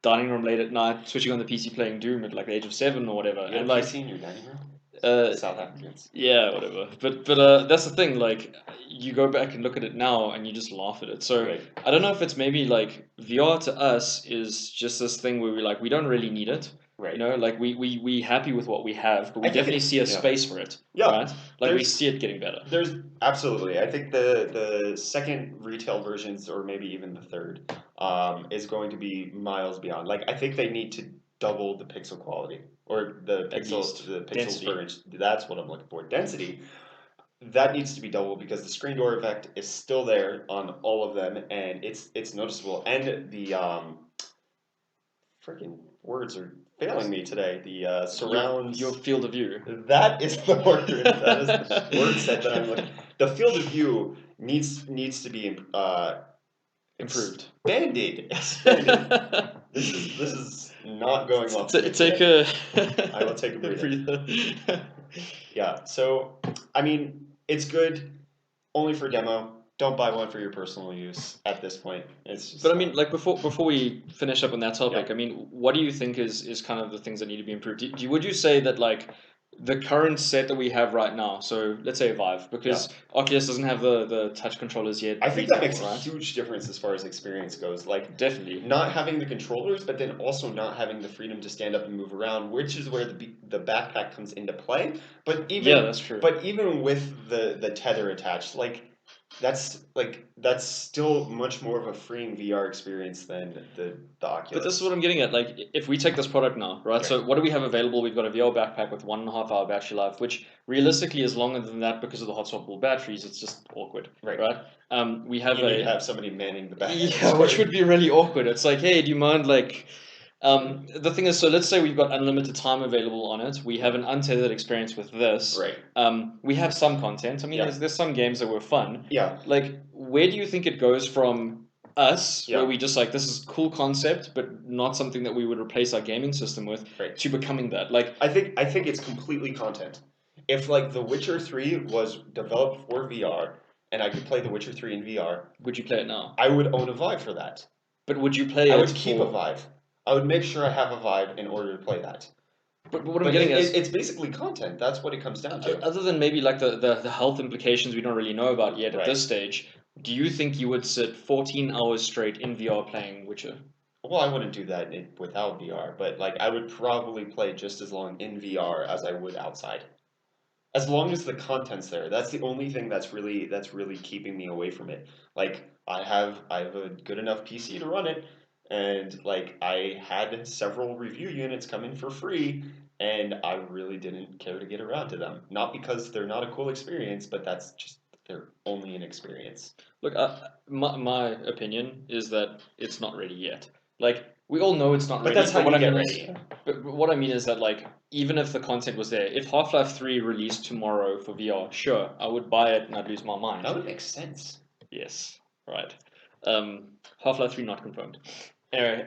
Speaker 2: dining room late at night, switching on the PC, playing Doom at like the age of 7 or whatever,
Speaker 1: You had
Speaker 2: and
Speaker 1: a
Speaker 2: like
Speaker 1: PC in your dining room?
Speaker 2: uh,
Speaker 1: South Africans.
Speaker 2: yeah, whatever. But that's the thing. Like you go back and look at it now, and you just laugh at it. So
Speaker 1: Right.
Speaker 2: I don't know if it's maybe like VR to us is just this thing where we don't really need it.
Speaker 1: Right.
Speaker 2: Like we happy with what we have, but we
Speaker 1: I think
Speaker 2: definitely see a space for it.
Speaker 1: Yeah.
Speaker 2: Right? Like we
Speaker 1: There's
Speaker 2: see it getting better.
Speaker 1: there's absolutely. I think the second retail versions, or maybe even the third, is going to be miles beyond. Like I think they need to double the pixel quality or
Speaker 2: At least
Speaker 1: the pixels
Speaker 2: density.
Speaker 1: per inch. That's what I'm looking for. Density. That needs to be double because the screen door effect is still there on all of them, and it's noticeable. And the freaking words are failing me today. The surrounds.
Speaker 2: Your field of view.
Speaker 1: That is the word. That is the word set that I'm looking. The field of view needs to be
Speaker 2: Improved.
Speaker 1: Expanded. This is not going well.
Speaker 2: Take a.
Speaker 1: I will take a breather.
Speaker 2: breather.
Speaker 1: Yeah. So I mean, it's good only for demo. Don't buy one for your personal use at this point. It's just.
Speaker 2: But I mean, like before we finish up on that topic,
Speaker 1: Yeah.
Speaker 2: I mean, what do you think is kind of the things that need to be improved? Would you say that like the current set that we have right now, so let's say a Vive, because Oculus doesn't have the touch controllers yet.
Speaker 1: I think that makes
Speaker 2: right?
Speaker 1: a huge difference as far as experience goes. Like
Speaker 2: Definitely.
Speaker 1: not having the controllers, but then also not having the freedom to stand up and move around, which is where the backpack comes into play. But even
Speaker 2: Yeah, that's true.
Speaker 1: But even with the tether attached, that's still much more of a freeing VR experience than the Oculus.
Speaker 2: But this is what I'm getting at. Like, if we take this product now, right?
Speaker 1: Okay.
Speaker 2: So, what do we have available? We've got a VR backpack with 1.5 hour battery life, which realistically is longer than that because of the hot swappable batteries. It's just awkward,
Speaker 1: Right.
Speaker 2: We have
Speaker 1: You need to have somebody manning the back.
Speaker 2: yeah, which would be really awkward. It's like, hey, do you mind like? The thing is, so let's say we've got unlimited time available on it. We have an untethered experience with this.
Speaker 1: Right.
Speaker 2: We have some content. I mean, there's some games that were fun.
Speaker 1: Yeah.
Speaker 2: Like, where do you think it goes from us,
Speaker 1: Yeah.
Speaker 2: where we just like, this is cool concept, but not something that we would replace our gaming system with,
Speaker 1: Right.
Speaker 2: to becoming that? Like,
Speaker 1: I think it's completely content. If like The Witcher 3 was developed for VR and I could play The Witcher 3 in VR,
Speaker 2: would you play it now?
Speaker 1: I would own a Vive for that.
Speaker 2: But would you play it?
Speaker 1: I would keep a Vive. I would make sure I have a Vive in order to play that.
Speaker 2: But what I'm getting is,
Speaker 1: it's basically content. That's what it comes down to.
Speaker 2: Other than maybe like the health implications we don't really know about yet at this stage, do you think you would sit 14 hours straight in VR playing Witcher?
Speaker 1: Well, I wouldn't do that without VR, but like I would probably play just as long in VR as I would outside. As long as the content's there. That's the only thing that's really keeping me away from it. Like I have a good enough PC to run it, and like I had several review units come in for free, and I really didn't care to get around to them. Not because they're not a cool experience, but that's just they're only an experience.
Speaker 2: Look, my opinion is that it's not ready yet. Like, We all know it's not ready.
Speaker 1: But that's how
Speaker 2: what
Speaker 1: you
Speaker 2: I
Speaker 1: get
Speaker 2: mean
Speaker 1: ready.
Speaker 2: is, but what I mean is that like even if the content was there, if Half-Life 3 released tomorrow for VR, sure, I would buy it and I'd lose my mind.
Speaker 1: That would make sense.
Speaker 2: Yes, right. Half-Life 3 not confirmed. Anyway,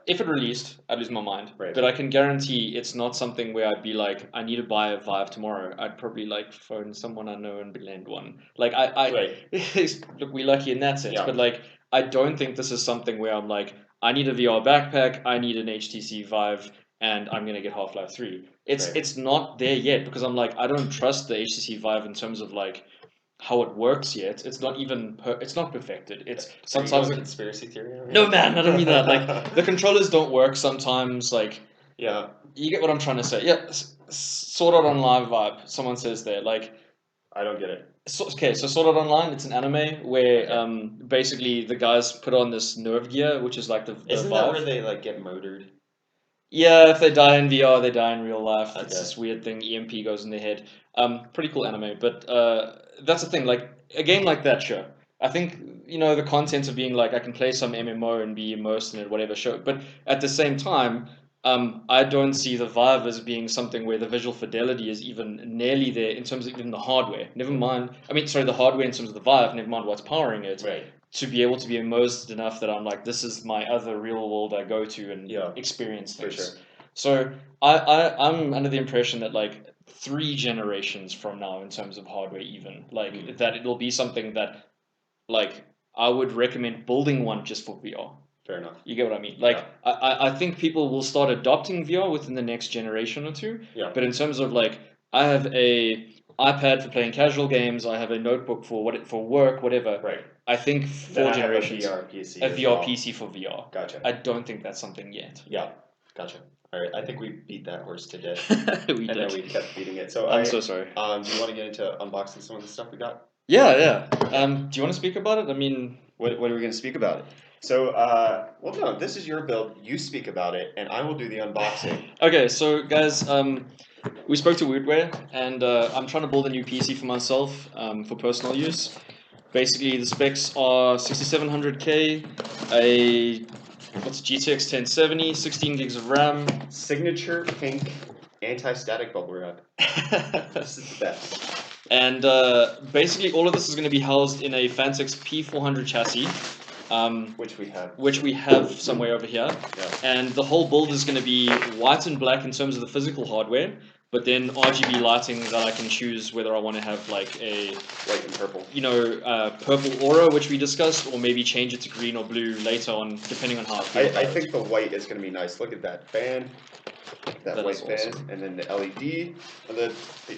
Speaker 2: if it released, I'd lose my mind.
Speaker 1: Right.
Speaker 2: But I can guarantee it's not something where I'd be like, I need to buy a Vive tomorrow. I'd probably like phone someone I know and lend one. Like
Speaker 1: Right.
Speaker 2: look, we're lucky in that sense.
Speaker 1: Yeah.
Speaker 2: But like, I don't think this is something where I'm like, I need a VR backpack, I need an HTC Vive, and I'm gonna get Half-Life 3.
Speaker 1: Right.
Speaker 2: It's not there yet because I'm like, I don't trust the HTC Vive in terms of like how it works yet. It's not even it's not perfected. It's sometimes
Speaker 1: a conspiracy theory.
Speaker 2: no man, I don't mean that. Like the controllers don't work sometimes. Like
Speaker 1: Yeah.
Speaker 2: you get what I'm trying to say. Yeah, Sword Art Online vibe. Someone says there. Like
Speaker 1: I don't get it.
Speaker 2: okay, so Sword Art Online, it's an anime where basically the guys put on this nerve gear, which is like the
Speaker 1: Isn't
Speaker 2: Vive.
Speaker 1: that where they like get murdered?
Speaker 2: Yeah, if they die in VR, they die in real life.
Speaker 1: Okay.
Speaker 2: It's this weird thing. EMP goes in their head. Pretty cool anime, but that's the thing. Like a game like that, sure. I think the content of being like I can play some MMO and be immersed in it, whatever. Sure, but at the same time, I don't see the Vive as being something where the visual fidelity is even nearly there in terms of even the hardware. Never mind. I mean, sorry, the hardware in terms of the Vive. Never mind what's powering it.
Speaker 1: Right.
Speaker 2: To be able to be immersed enough that I'm like, this is my other real world I go to and experience things.
Speaker 1: For sure.
Speaker 2: So I'm under the impression that like 3 generations from now, in terms of hardware, even like that it'll be something that like I would recommend building one just for VR.
Speaker 1: Fair enough.
Speaker 2: You get what I mean? Like I think people will start adopting VR within the next generation or two.
Speaker 1: Yeah.
Speaker 2: But in terms of like, I have a iPad for playing casual games. I have a notebook for work, whatever.
Speaker 1: Right.
Speaker 2: I think 4 generations.
Speaker 1: I have a VR PC.
Speaker 2: A VR PC for VR.
Speaker 1: Gotcha.
Speaker 2: I don't think that's something yet.
Speaker 1: Yeah. Gotcha. All right. I think we beat that horse to death.
Speaker 2: we
Speaker 1: and
Speaker 2: did.
Speaker 1: then we kept beating it. So
Speaker 2: I'm so sorry.
Speaker 1: Do you want to get into unboxing some of the stuff we got?
Speaker 2: Yeah. Do you want to speak about it? I mean,
Speaker 1: what are we going to speak about? So, well, no, this is your build. You speak about it, and I will do the unboxing.
Speaker 2: Okay, so guys, we spoke to Woodware, and I'm trying to build a new PC for myself for personal use. Basically, the specs are 6700K, a GTX 1070, 16 gigs of RAM,
Speaker 1: signature pink anti-static bubble wrap. This is the best.
Speaker 2: And basically, all of this is going to be housed in a Phanteks P400 chassis. Which we have somewhere over here.
Speaker 1: Yeah.
Speaker 2: And the whole build is going to be white and black in terms of the physical hardware, but then RGB lighting that I can choose whether I want to have like a
Speaker 1: white and purple.
Speaker 2: Purple aura, which we discussed, or maybe change it to green or blue later on, depending on how
Speaker 1: I think the white is going to be nice. Look at that fan. That white fan, awesome. And then the LED, and the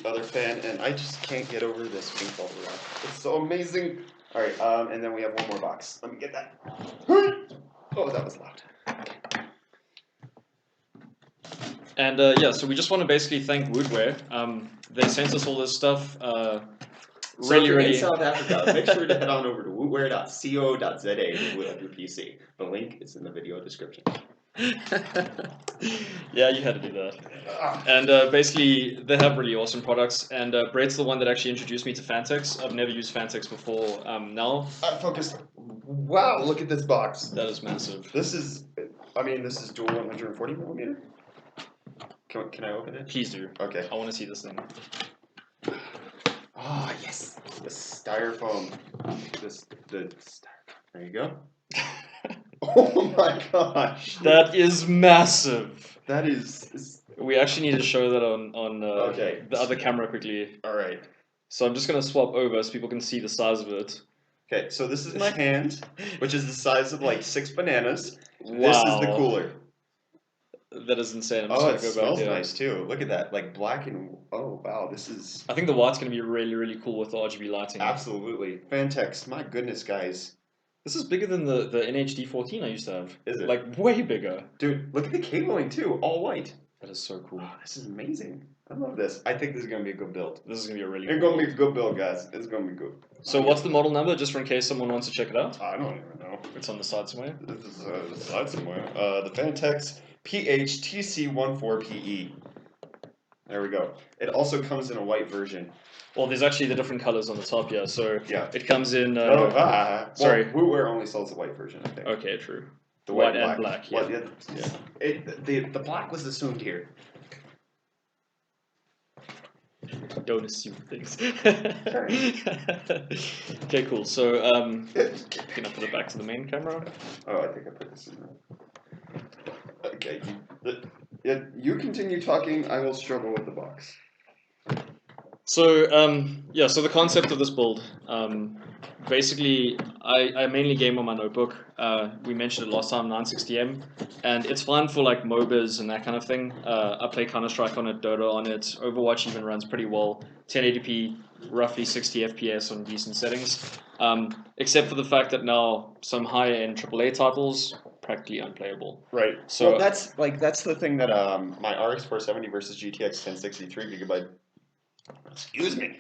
Speaker 1: other fan, and I just can't get over this pink bubble wrap. It's so amazing. All right, and then we have one more box. Let me get that. Oh, that was loud.
Speaker 2: And so we just want to basically thank Woodware. They sent us all this stuff.
Speaker 1: So if you're in South Africa, make sure to head on over to woodware.co.za to boot up your PC. The link is in the video description.
Speaker 2: Yeah, you had to do that. And basically, they have really awesome products. And Brett's the one that actually introduced me to Phanteks. I've never used Phanteks before. Now,
Speaker 1: focus. Wow, look at this box.
Speaker 2: That is massive.
Speaker 1: This is dual 140 millimeter. Can I open it?
Speaker 2: Please do.
Speaker 1: Okay.
Speaker 2: I want to see this thing.
Speaker 1: Ah, yes. The styrofoam. There you go. Oh my gosh.
Speaker 2: That is massive.
Speaker 1: That is.
Speaker 2: We actually need to show that on the other camera quickly.
Speaker 1: All right.
Speaker 2: So I'm just going to swap over so people can see the size of it.
Speaker 1: Okay, so this is my hand, which is the size of like 6 bananas.
Speaker 2: Wow.
Speaker 1: This is the cooler.
Speaker 2: That is insane. I'm
Speaker 1: just it smells nice too. Look at that, like black and oh wow, this is.
Speaker 2: I think the white's going to be really, really cool with the RGB lighting.
Speaker 1: Absolutely, Phanteks. My goodness, guys.
Speaker 2: This is bigger than the NHD 14 I used to have.
Speaker 1: Is it?
Speaker 2: Like way bigger.
Speaker 1: Dude, look at the cabling too, all white.
Speaker 2: That is so cool.
Speaker 1: Oh, this is amazing. I love this. I think this is going to be a good build.
Speaker 2: This is going to be a really
Speaker 1: It's going to be a good build, guys. It's going to be good.
Speaker 2: So what's the model number, just for in case someone wants to check it out?
Speaker 1: I don't even know.
Speaker 2: It's on the side somewhere?
Speaker 1: This is the side somewhere. The Phanteks PHTC14PE. There we go. It also comes in a white version.
Speaker 2: Well, there's actually the different colors on the top, yeah. So
Speaker 1: yeah.
Speaker 2: It comes in...
Speaker 1: sorry.
Speaker 2: Well,
Speaker 1: Woodware only sells the white version, I think.
Speaker 2: Okay, true.
Speaker 1: The white
Speaker 2: and black. Yeah.
Speaker 1: Well, the black was assumed here.
Speaker 2: Don't assume things. Okay, cool. So, can I put it back to the main camera?
Speaker 1: Oh, I think I put this in there. Okay, you continue talking. I will struggle with the box.
Speaker 2: So, so the concept of this build, basically, I mainly game on my notebook. We mentioned it last time, 960M, and it's fine for like MOBAs and that kind of thing. I play Counter-Strike on it, Dota on it, Overwatch even runs pretty well, 1080p, roughly 60 FPS on decent settings, except for the fact that now some higher-end AAA titles, practically unplayable.
Speaker 1: Right.
Speaker 2: So
Speaker 1: well, that's the thing that my RX 470 versus GTX 1060 3 GB. Excuse me.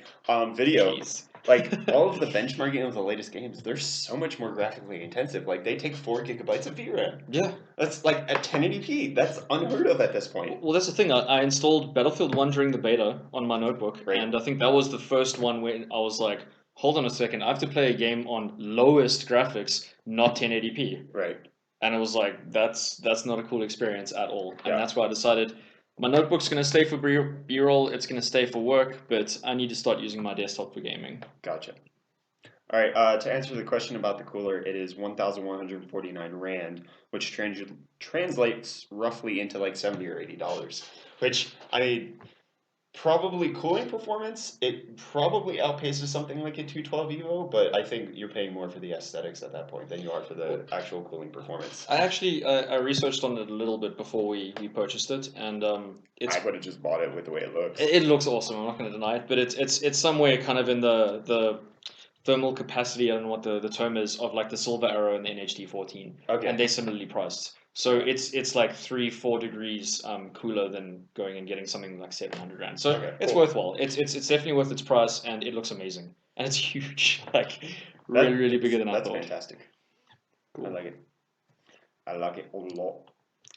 Speaker 1: Video.
Speaker 2: Jeez.
Speaker 1: Like all of the benchmarking of the latest games, they're so much more graphically intensive. Like they take 4 GB of VRAM.
Speaker 2: Yeah.
Speaker 1: That's like at 1080p. That's unheard of at this point.
Speaker 2: Well, that's the thing. I installed Battlefield 1 during the beta on my notebook,
Speaker 1: Right.
Speaker 2: and I think that was the first one where I was like, hold on a second, I have to play a game on lowest graphics, not 1080p.
Speaker 1: Right.
Speaker 2: And it was like, that's not a cool experience at all. And
Speaker 1: Yeah.
Speaker 2: that's why I decided my notebook's going to stay for B-roll, it's going to stay for work, but I need to start using my desktop for gaming.
Speaker 1: Gotcha. All right, to answer the question about the cooler, it is 1,149 Rand, which translates roughly into like $70 or $80, which, I mean, probably cooling performance, it probably outpaces something like a 212 Evo, but I think you're paying more for the aesthetics at that point than you are for the actual cooling performance.
Speaker 2: I actually I researched on it a little bit before we purchased it, and
Speaker 1: I would have just bought it with the way it looks.
Speaker 2: It looks awesome, I'm not going to deny it, but it's somewhere kind of in the thermal capacity, I don't know what the term is, of like the Silver Arrow and the NHD14.
Speaker 1: Okay.
Speaker 2: And they're similarly priced. So it's like 3-4 degrees cooler than going and getting something like 700 Rand. So
Speaker 1: Okay,
Speaker 2: it's
Speaker 1: cool.
Speaker 2: worthwhile. It's definitely worth its price, and it looks amazing. And it's huge. Like really bigger than I thought.
Speaker 1: That's fantastic. Cool. I like it. I like it a lot.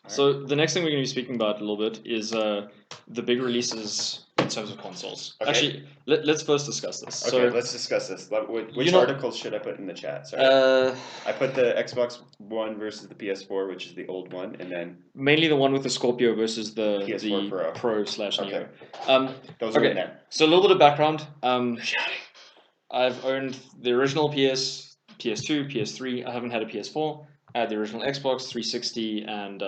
Speaker 2: So the next thing we're going to be speaking about a little bit is the big releases in terms of consoles.
Speaker 1: Okay.
Speaker 2: Actually, let's first discuss this.
Speaker 1: Okay, let's discuss this. Which articles should I put in the chat? Sorry. I put the Xbox One versus the PS4, which is the old one, and then
Speaker 2: mainly the one with the Scorpio versus the
Speaker 1: PS4
Speaker 2: Pro/Neo.
Speaker 1: Okay. Those are in there.
Speaker 2: So a little bit of background. I've owned the original PS2, PS3. I haven't had a PS4. I had the original Xbox 360 and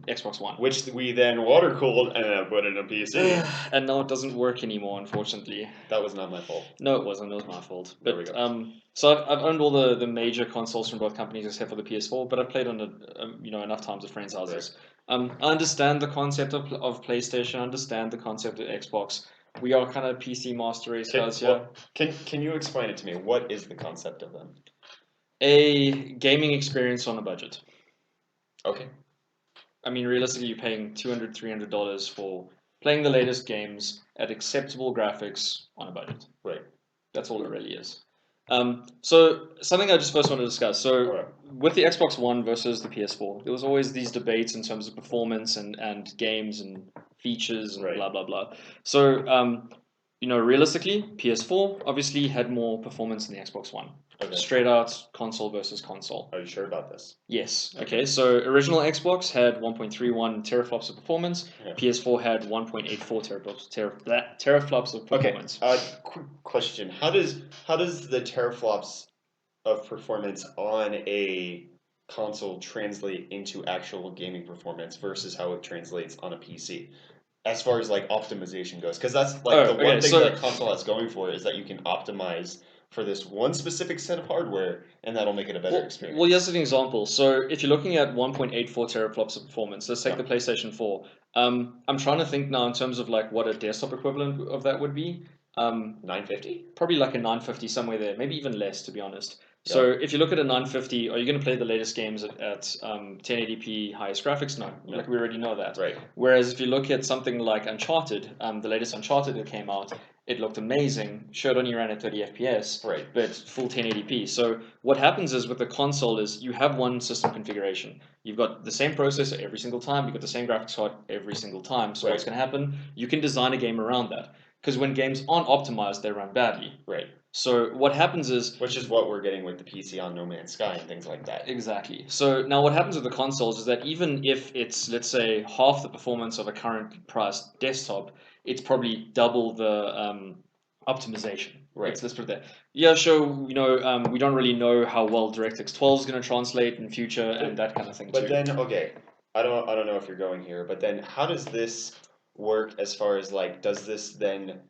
Speaker 2: Xbox One.
Speaker 1: Which we then water cooled and put in a PC.
Speaker 2: And now it doesn't work anymore, unfortunately.
Speaker 1: That was not my fault.
Speaker 2: No, it wasn't. It was my fault. But,
Speaker 1: there we go.
Speaker 2: So I've owned all the major consoles from both companies except for the PS4, but I've played on it enough times at friends' houses. Right. I understand the concept of PlayStation. I understand the concept of Xbox. We are kind of PC master race guys here.
Speaker 1: Can you explain it to me? What is the concept of them?
Speaker 2: A gaming experience on a budget.
Speaker 1: Okay.
Speaker 2: I mean, realistically, you're paying $200, $300 for playing the latest games at acceptable graphics on a budget.
Speaker 1: Right.
Speaker 2: That's all it really is. So something I just first want to discuss. So with the Xbox One versus the PS4, there was always these debates in terms of performance and games and features and blah, blah, blah. So, realistically, PS4 obviously had more performance than the Xbox One. Okay. Straight out console versus console.
Speaker 1: Are you sure about this?
Speaker 2: Yes. Okay. So original Xbox had 1.31 teraflops of performance. Yeah. PS4 had 1.84 teraflops of performance.
Speaker 1: Okay. Quick question: How does the teraflops of performance on a console translate into actual gaming performance versus how it translates on a PC? As far as like optimization goes, because that's like one thing that console has going for it is that you can optimize for this one specific set of hardware, and that'll make it a better experience.
Speaker 2: Well, here's an example. So if you're looking at 1.84 teraflops of performance, let's take the PlayStation 4. I'm trying to think now in terms of like what a desktop equivalent of that would be.
Speaker 1: 950?
Speaker 2: Probably like a 950, somewhere there. Maybe even less, to be honest. So if you look at a 950, are you going to play the latest games at 1080p highest graphics? No. Like we already know that.
Speaker 1: Right.
Speaker 2: Whereas if you look at something like Uncharted, the latest Uncharted that came out, it looked amazing, showed only ran at 30 FPS, but full 1080p. So what happens is with the console is you have one system configuration. You've got the same processor every single time, you've got the same graphics card every single time. So what's going to happen? You can design a game around that. Because when games aren't optimized, they run badly.
Speaker 1: Right.
Speaker 2: So what happens is,
Speaker 1: which is what we're getting with the PC on No Man's Sky and things like that.
Speaker 2: exactly. So now what happens with the consoles is that even if it's, let's say, half the performance of a current priced desktop, it's probably double the optimization.
Speaker 1: Right.
Speaker 2: Let's put it there. Yeah, sure. We don't really know how well DirectX 12 is going to translate in future and that kind of thing too.
Speaker 1: But then, okay, I don't know if you're going here, but then how does this work as far as like, does this then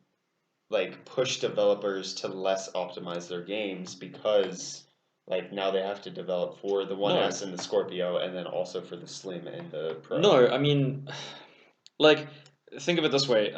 Speaker 1: like push developers to less optimize their games because like now they have to develop for the 1S and the Scorpio and then also for the Slim and the Pro?
Speaker 2: No, I mean, like, think of it this way.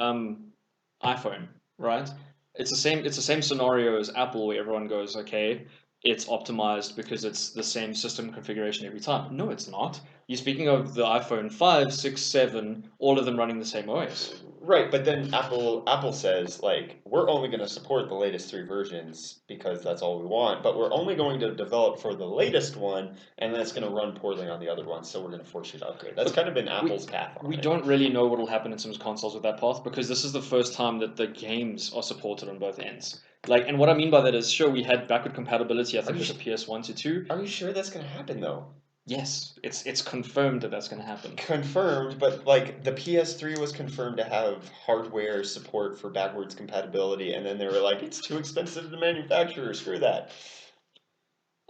Speaker 2: iPhone, right? It's the same scenario as Apple where everyone goes, okay, it's optimized because it's the same system configuration every time. No, it's not. You're speaking of the iPhone 5, 6, 7, all of them running the same OS.
Speaker 1: Right, but then Apple says like we're only going to support the latest 3 versions because that's all we want, but we're only going to develop for the latest one, and then it's going to run poorly on the other ones, so we're going to force you to upgrade. That's kind of been Apple's path on
Speaker 2: We
Speaker 1: it.
Speaker 2: don't really know what will happen in terms of consoles with that path because this is the first time that the games are supported on both ends. Like, and what I mean by that is, sure, we had backward compatibility, I think, with the PS1 to 2.
Speaker 1: Are you sure that's going to happen though?
Speaker 2: Yes, it's confirmed that that's going to happen.
Speaker 1: Confirmed, but like the PS3 was confirmed to have hardware support for backwards compatibility, and then they were like, it's too expensive to manufacture, screw that.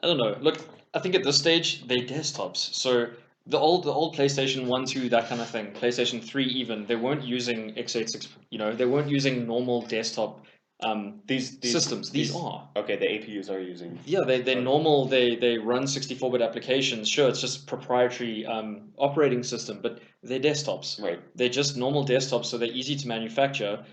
Speaker 2: I don't know. Look, I think at this stage they're desktops. So the old PlayStation 1, 2, that kind of thing, PlayStation 3 even, they weren't using x86, they weren't using normal desktop
Speaker 1: These
Speaker 2: systems. These are.
Speaker 1: Okay, the APUs are using.
Speaker 2: Yeah, they're normal. They run 64-bit applications. Sure, it's just proprietary operating system, but they're desktops.
Speaker 1: Right.
Speaker 2: They're just normal desktops, so they're easy to manufacture.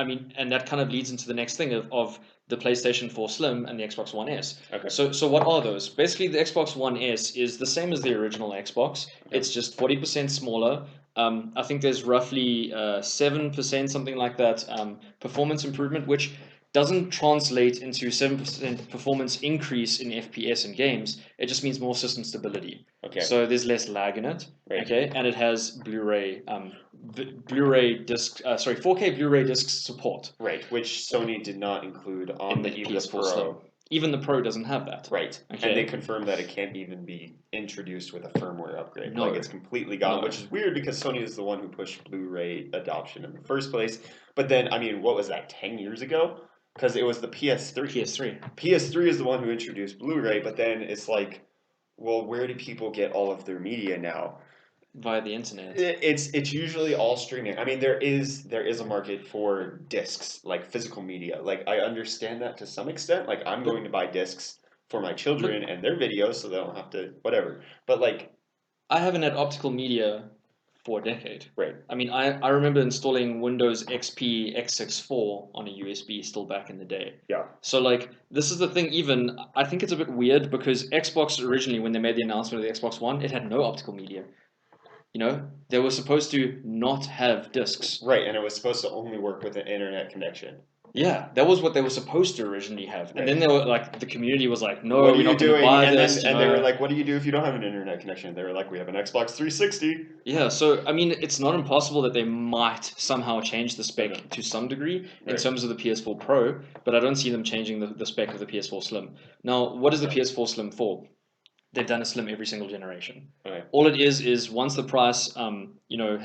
Speaker 2: I mean, and that kind of leads into the next thing of the PlayStation 4 Slim and the Xbox One S.
Speaker 1: Okay.
Speaker 2: So what are those? Basically, the Xbox One S is the same as the original Xbox.
Speaker 1: Okay.
Speaker 2: It's just 40% smaller. I think there's roughly 7%, something like that, performance improvement, which doesn't translate into 7% performance increase in FPS in games. It just means more system stability.
Speaker 1: Okay.
Speaker 2: So there's less lag in it.
Speaker 1: Right.
Speaker 2: Okay, and it has Blu-ray disc, 4K Blu-ray disc support.
Speaker 1: Right, which Sony did not include on the
Speaker 2: PS4
Speaker 1: Pro.
Speaker 2: Slim. Even the Pro doesn't have that.
Speaker 1: Right,
Speaker 2: Okay.
Speaker 1: and they confirmed that it can't even be introduced with a firmware upgrade.
Speaker 2: No.
Speaker 1: Like it's completely gone,
Speaker 2: No.
Speaker 1: which is weird because Sony is the one who pushed Blu-ray adoption in the first place. But then, I mean, what was that, 10 years ago? Because it was the PS3. PS3 is the one who introduced Blu-ray, but then it's like, well, where do people get all of their media now?
Speaker 2: Via the internet.
Speaker 1: It's usually all streaming. I mean, there is a market for discs, like physical media. Like I understand that to some extent. Like I'm going to buy discs for my children and their videos, so they don't have to whatever. But like,
Speaker 2: I haven't had optical media for a decade.
Speaker 1: Right.
Speaker 2: I mean, I remember installing Windows XP x64 on a USB still back in the day.
Speaker 1: Yeah.
Speaker 2: So like, this is the thing. Even I think it's a bit weird because Xbox originally, when they made the announcement of the Xbox One, it had no optical media. They were supposed to not have discs.
Speaker 1: Right, and it was supposed to only work with an internet connection.
Speaker 2: Yeah, that was what they were supposed to originally have, and then they were like, the community was like, "No,
Speaker 1: What are
Speaker 2: we're
Speaker 1: you
Speaker 2: not going to
Speaker 1: doing?
Speaker 2: buy
Speaker 1: And
Speaker 2: this."
Speaker 1: then and they were like, "What do you do if you don't have an internet connection?" They were like, "We have an Xbox 360."
Speaker 2: Yeah, so I mean, it's not impossible that they might somehow change the spec to some degree in
Speaker 1: Right.
Speaker 2: terms of the PS4 Pro, but I don't see them changing the spec of the PS4 Slim. Now, what is the PS4 Slim for? They've done a Slim every single generation.
Speaker 1: Okay.
Speaker 2: All it is once the price,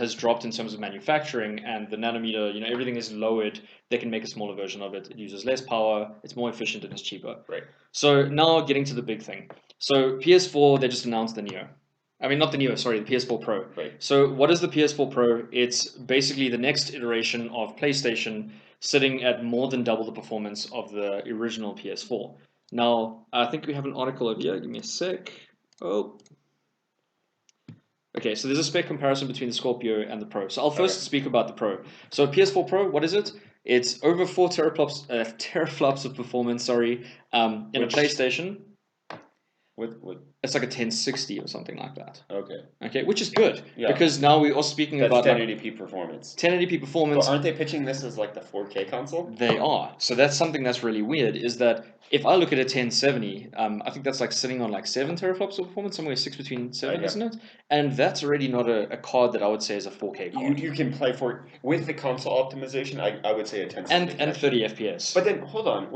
Speaker 2: has dropped in terms of manufacturing and the nanometer, everything is lowered, they can make a smaller version of it. It uses less power, it's more efficient, and it's cheaper.
Speaker 1: Right.
Speaker 2: So now getting to the big thing. So PS4, they just announced the Neo. I mean, not the Neo, sorry, the PS4 Pro.
Speaker 1: Right.
Speaker 2: So what is the PS4 Pro? It's basically the next iteration of PlayStation, sitting at more than double the performance of the original PS4. Now, I think we have an article over here. Give me a sec. Oh. Okay, so there's a spec comparison between the Scorpio and the Pro. So I'll first speak about the Pro. So PS4 Pro, what is it? It's over 4 teraflops of performance, in a PlayStation.
Speaker 1: With
Speaker 2: It's like a 1060 or something like that.
Speaker 1: Okay.
Speaker 2: Okay, which is good
Speaker 1: Yeah.
Speaker 2: because now we're also speaking
Speaker 1: That's
Speaker 2: about like
Speaker 1: 1080p performance.
Speaker 2: 1080p
Speaker 1: But
Speaker 2: performance.
Speaker 1: aren't they pitching this as like the 4K console?
Speaker 2: They are. So that's something that's really weird. Is that if I look at a 1070, I think that's like sitting on like 7 teraflops of performance, somewhere six between seven,
Speaker 1: Yeah.
Speaker 2: isn't it? And that's already not a card that I would say is a 4K card.
Speaker 1: You can play with the console optimization. I would say a 1070
Speaker 2: and 30 FPS.
Speaker 1: But then hold on,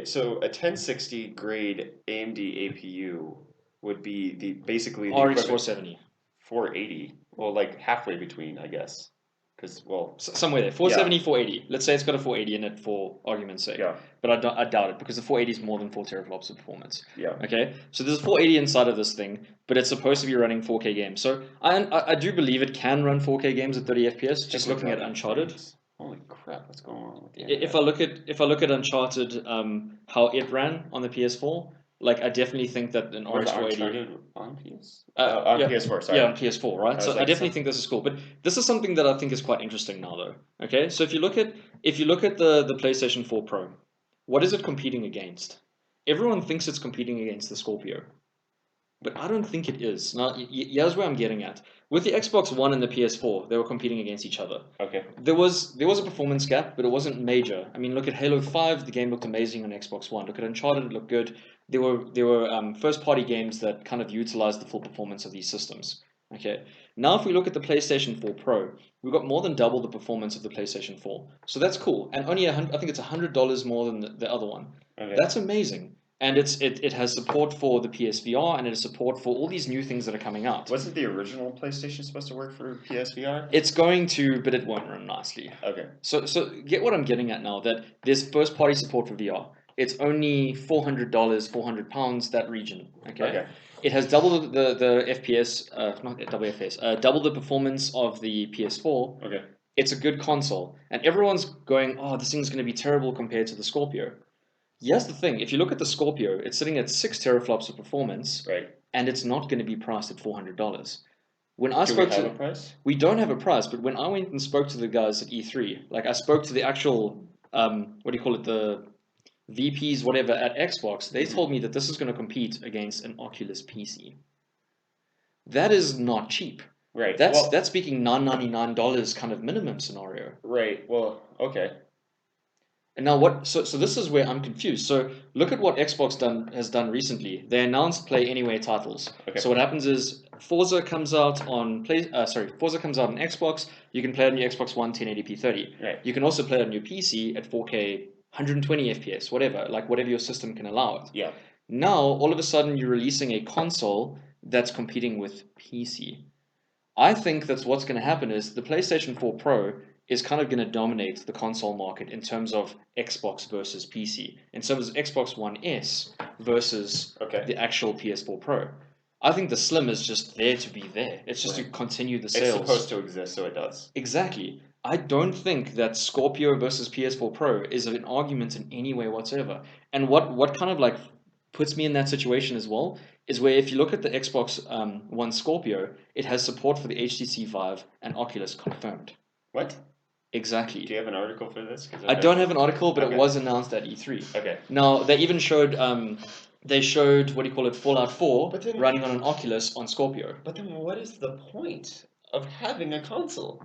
Speaker 1: so a 1060 grade AMD APU would be basically the
Speaker 2: RX
Speaker 1: equivalent
Speaker 2: 470.
Speaker 1: 480. Well, like halfway between, I guess. Because
Speaker 2: Somewhere there, 470, 480. Let's say it's got a 480 in it for argument's sake.
Speaker 1: Yeah.
Speaker 2: But I doubt it because the 480 is more than 4 teraflops of performance.
Speaker 1: Yeah.
Speaker 2: Okay, so there's a 480 inside of this thing, but it's supposed to be running 4K games. So I do believe it can run 4K games at 30 FPS. Just looking at Uncharted.
Speaker 1: Holy crap! What's going on with the
Speaker 2: If I look at Uncharted, how it ran on the PS4, like I definitely think that an RX 480
Speaker 1: Uncharted on PS
Speaker 2: on
Speaker 1: PS4, sorry.
Speaker 2: Yeah, on PS4, right? So I definitely think this is cool. But this is something that I think is quite interesting now, though. Okay, so if you look at the PlayStation 4 Pro, what is it competing against? Everyone thinks it's competing against the Scorpio, but I don't think it is. Now, here's where I'm getting at. With the Xbox One and the PS4, they were competing against each other.
Speaker 1: Okay.
Speaker 2: There was a performance gap, but it wasn't major. I mean, look at Halo 5. The game looked amazing on Xbox One. Look at Uncharted. It looked good. There were first party games that kind of utilized the full performance of these systems. Okay. Now, if we look at the PlayStation 4 Pro, we've got more than double the performance of the PlayStation 4. So that's cool, and only I think it's $100 more than the other one.
Speaker 1: Okay.
Speaker 2: That's amazing. And it has support for the PSVR and it has support for all these new things that are coming out.
Speaker 1: Wasn't the original PlayStation supposed to work for PSVR?
Speaker 2: It's going to, but it won't run nicely.
Speaker 1: Okay.
Speaker 2: So get what I'm getting at now, that there's first party support for VR. It's only $400, £400, that region. Okay. It has double the FPS, not double FPS, double the performance of the PS4.
Speaker 1: Okay.
Speaker 2: It's a good console, and everyone's going, "Oh, this thing's going to be terrible compared to the Scorpio." Here's the thing: if you look at the Scorpio, it's sitting at 6 teraflops of performance,
Speaker 1: Right.
Speaker 2: and it's not going to be priced at $400. When
Speaker 1: Do
Speaker 2: I spoke
Speaker 1: we have
Speaker 2: to,
Speaker 1: a price?
Speaker 2: we don't have a price, but when I went and spoke to the guys at E3, like I spoke to the actual, what do you call it, the VPs, whatever, at Xbox, they told me that this is going to compete against an Oculus PC. That is not cheap.
Speaker 1: Right.
Speaker 2: That's speaking $999 kind of minimum scenario.
Speaker 1: Right. Well, okay.
Speaker 2: And now what? So this is where I'm confused. So look at what Xbox has done recently. They announced Play Anywhere titles.
Speaker 1: Okay.
Speaker 2: So what happens is Forza comes out on Forza comes out on Xbox. You can play it on your Xbox One 1080p 30.
Speaker 1: Right.
Speaker 2: You can also play it on your PC at 4K 120 FPS, whatever your system can allow it.
Speaker 1: Yeah.
Speaker 2: Now all of a sudden you're releasing a console that's competing with PC. I think that's what's going to happen is the PlayStation 4 Pro is kind of going to dominate the console market in terms of Xbox versus PC, in terms of Xbox One S versus the actual PS4 Pro. I think the Slim is just there to be there. It's just to continue the sales.
Speaker 1: It's supposed to exist, so it does.
Speaker 2: Exactly. I don't think that Scorpio versus PS4 Pro is an argument in any way whatsoever. And what kind of like puts me in that situation as well is where if you look at the Xbox One Scorpio, it has support for the HTC Vive and Oculus confirmed.
Speaker 1: What?
Speaker 2: Exactly.
Speaker 1: Do you have an article for this?
Speaker 2: I don't have an article, but it was announced at E3.
Speaker 1: Okay.
Speaker 2: Now, they even showed, what do you call it, Fallout 4 running on an Oculus on Scorpio.
Speaker 1: But then what is the point of having a console?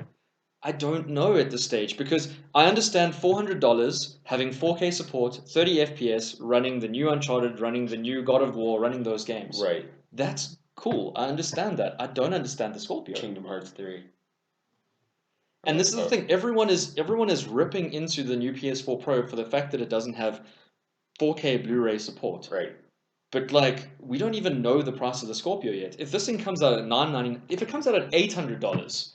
Speaker 2: I don't know at this stage, because I understand $400 having 4K support, 30 FPS, running the new Uncharted, running the new God of War, running those games.
Speaker 1: Right.
Speaker 2: That's cool. I understand that. I don't understand the Scorpio.
Speaker 1: Kingdom Hearts 3.
Speaker 2: And this is the thing. Everyone is ripping into the new PS4 Pro for the fact that it doesn't have 4K Blu-ray support.
Speaker 1: Right.
Speaker 2: But like, we don't even know the price of the Scorpio yet. If this thing comes out at $999, if it comes out at $800,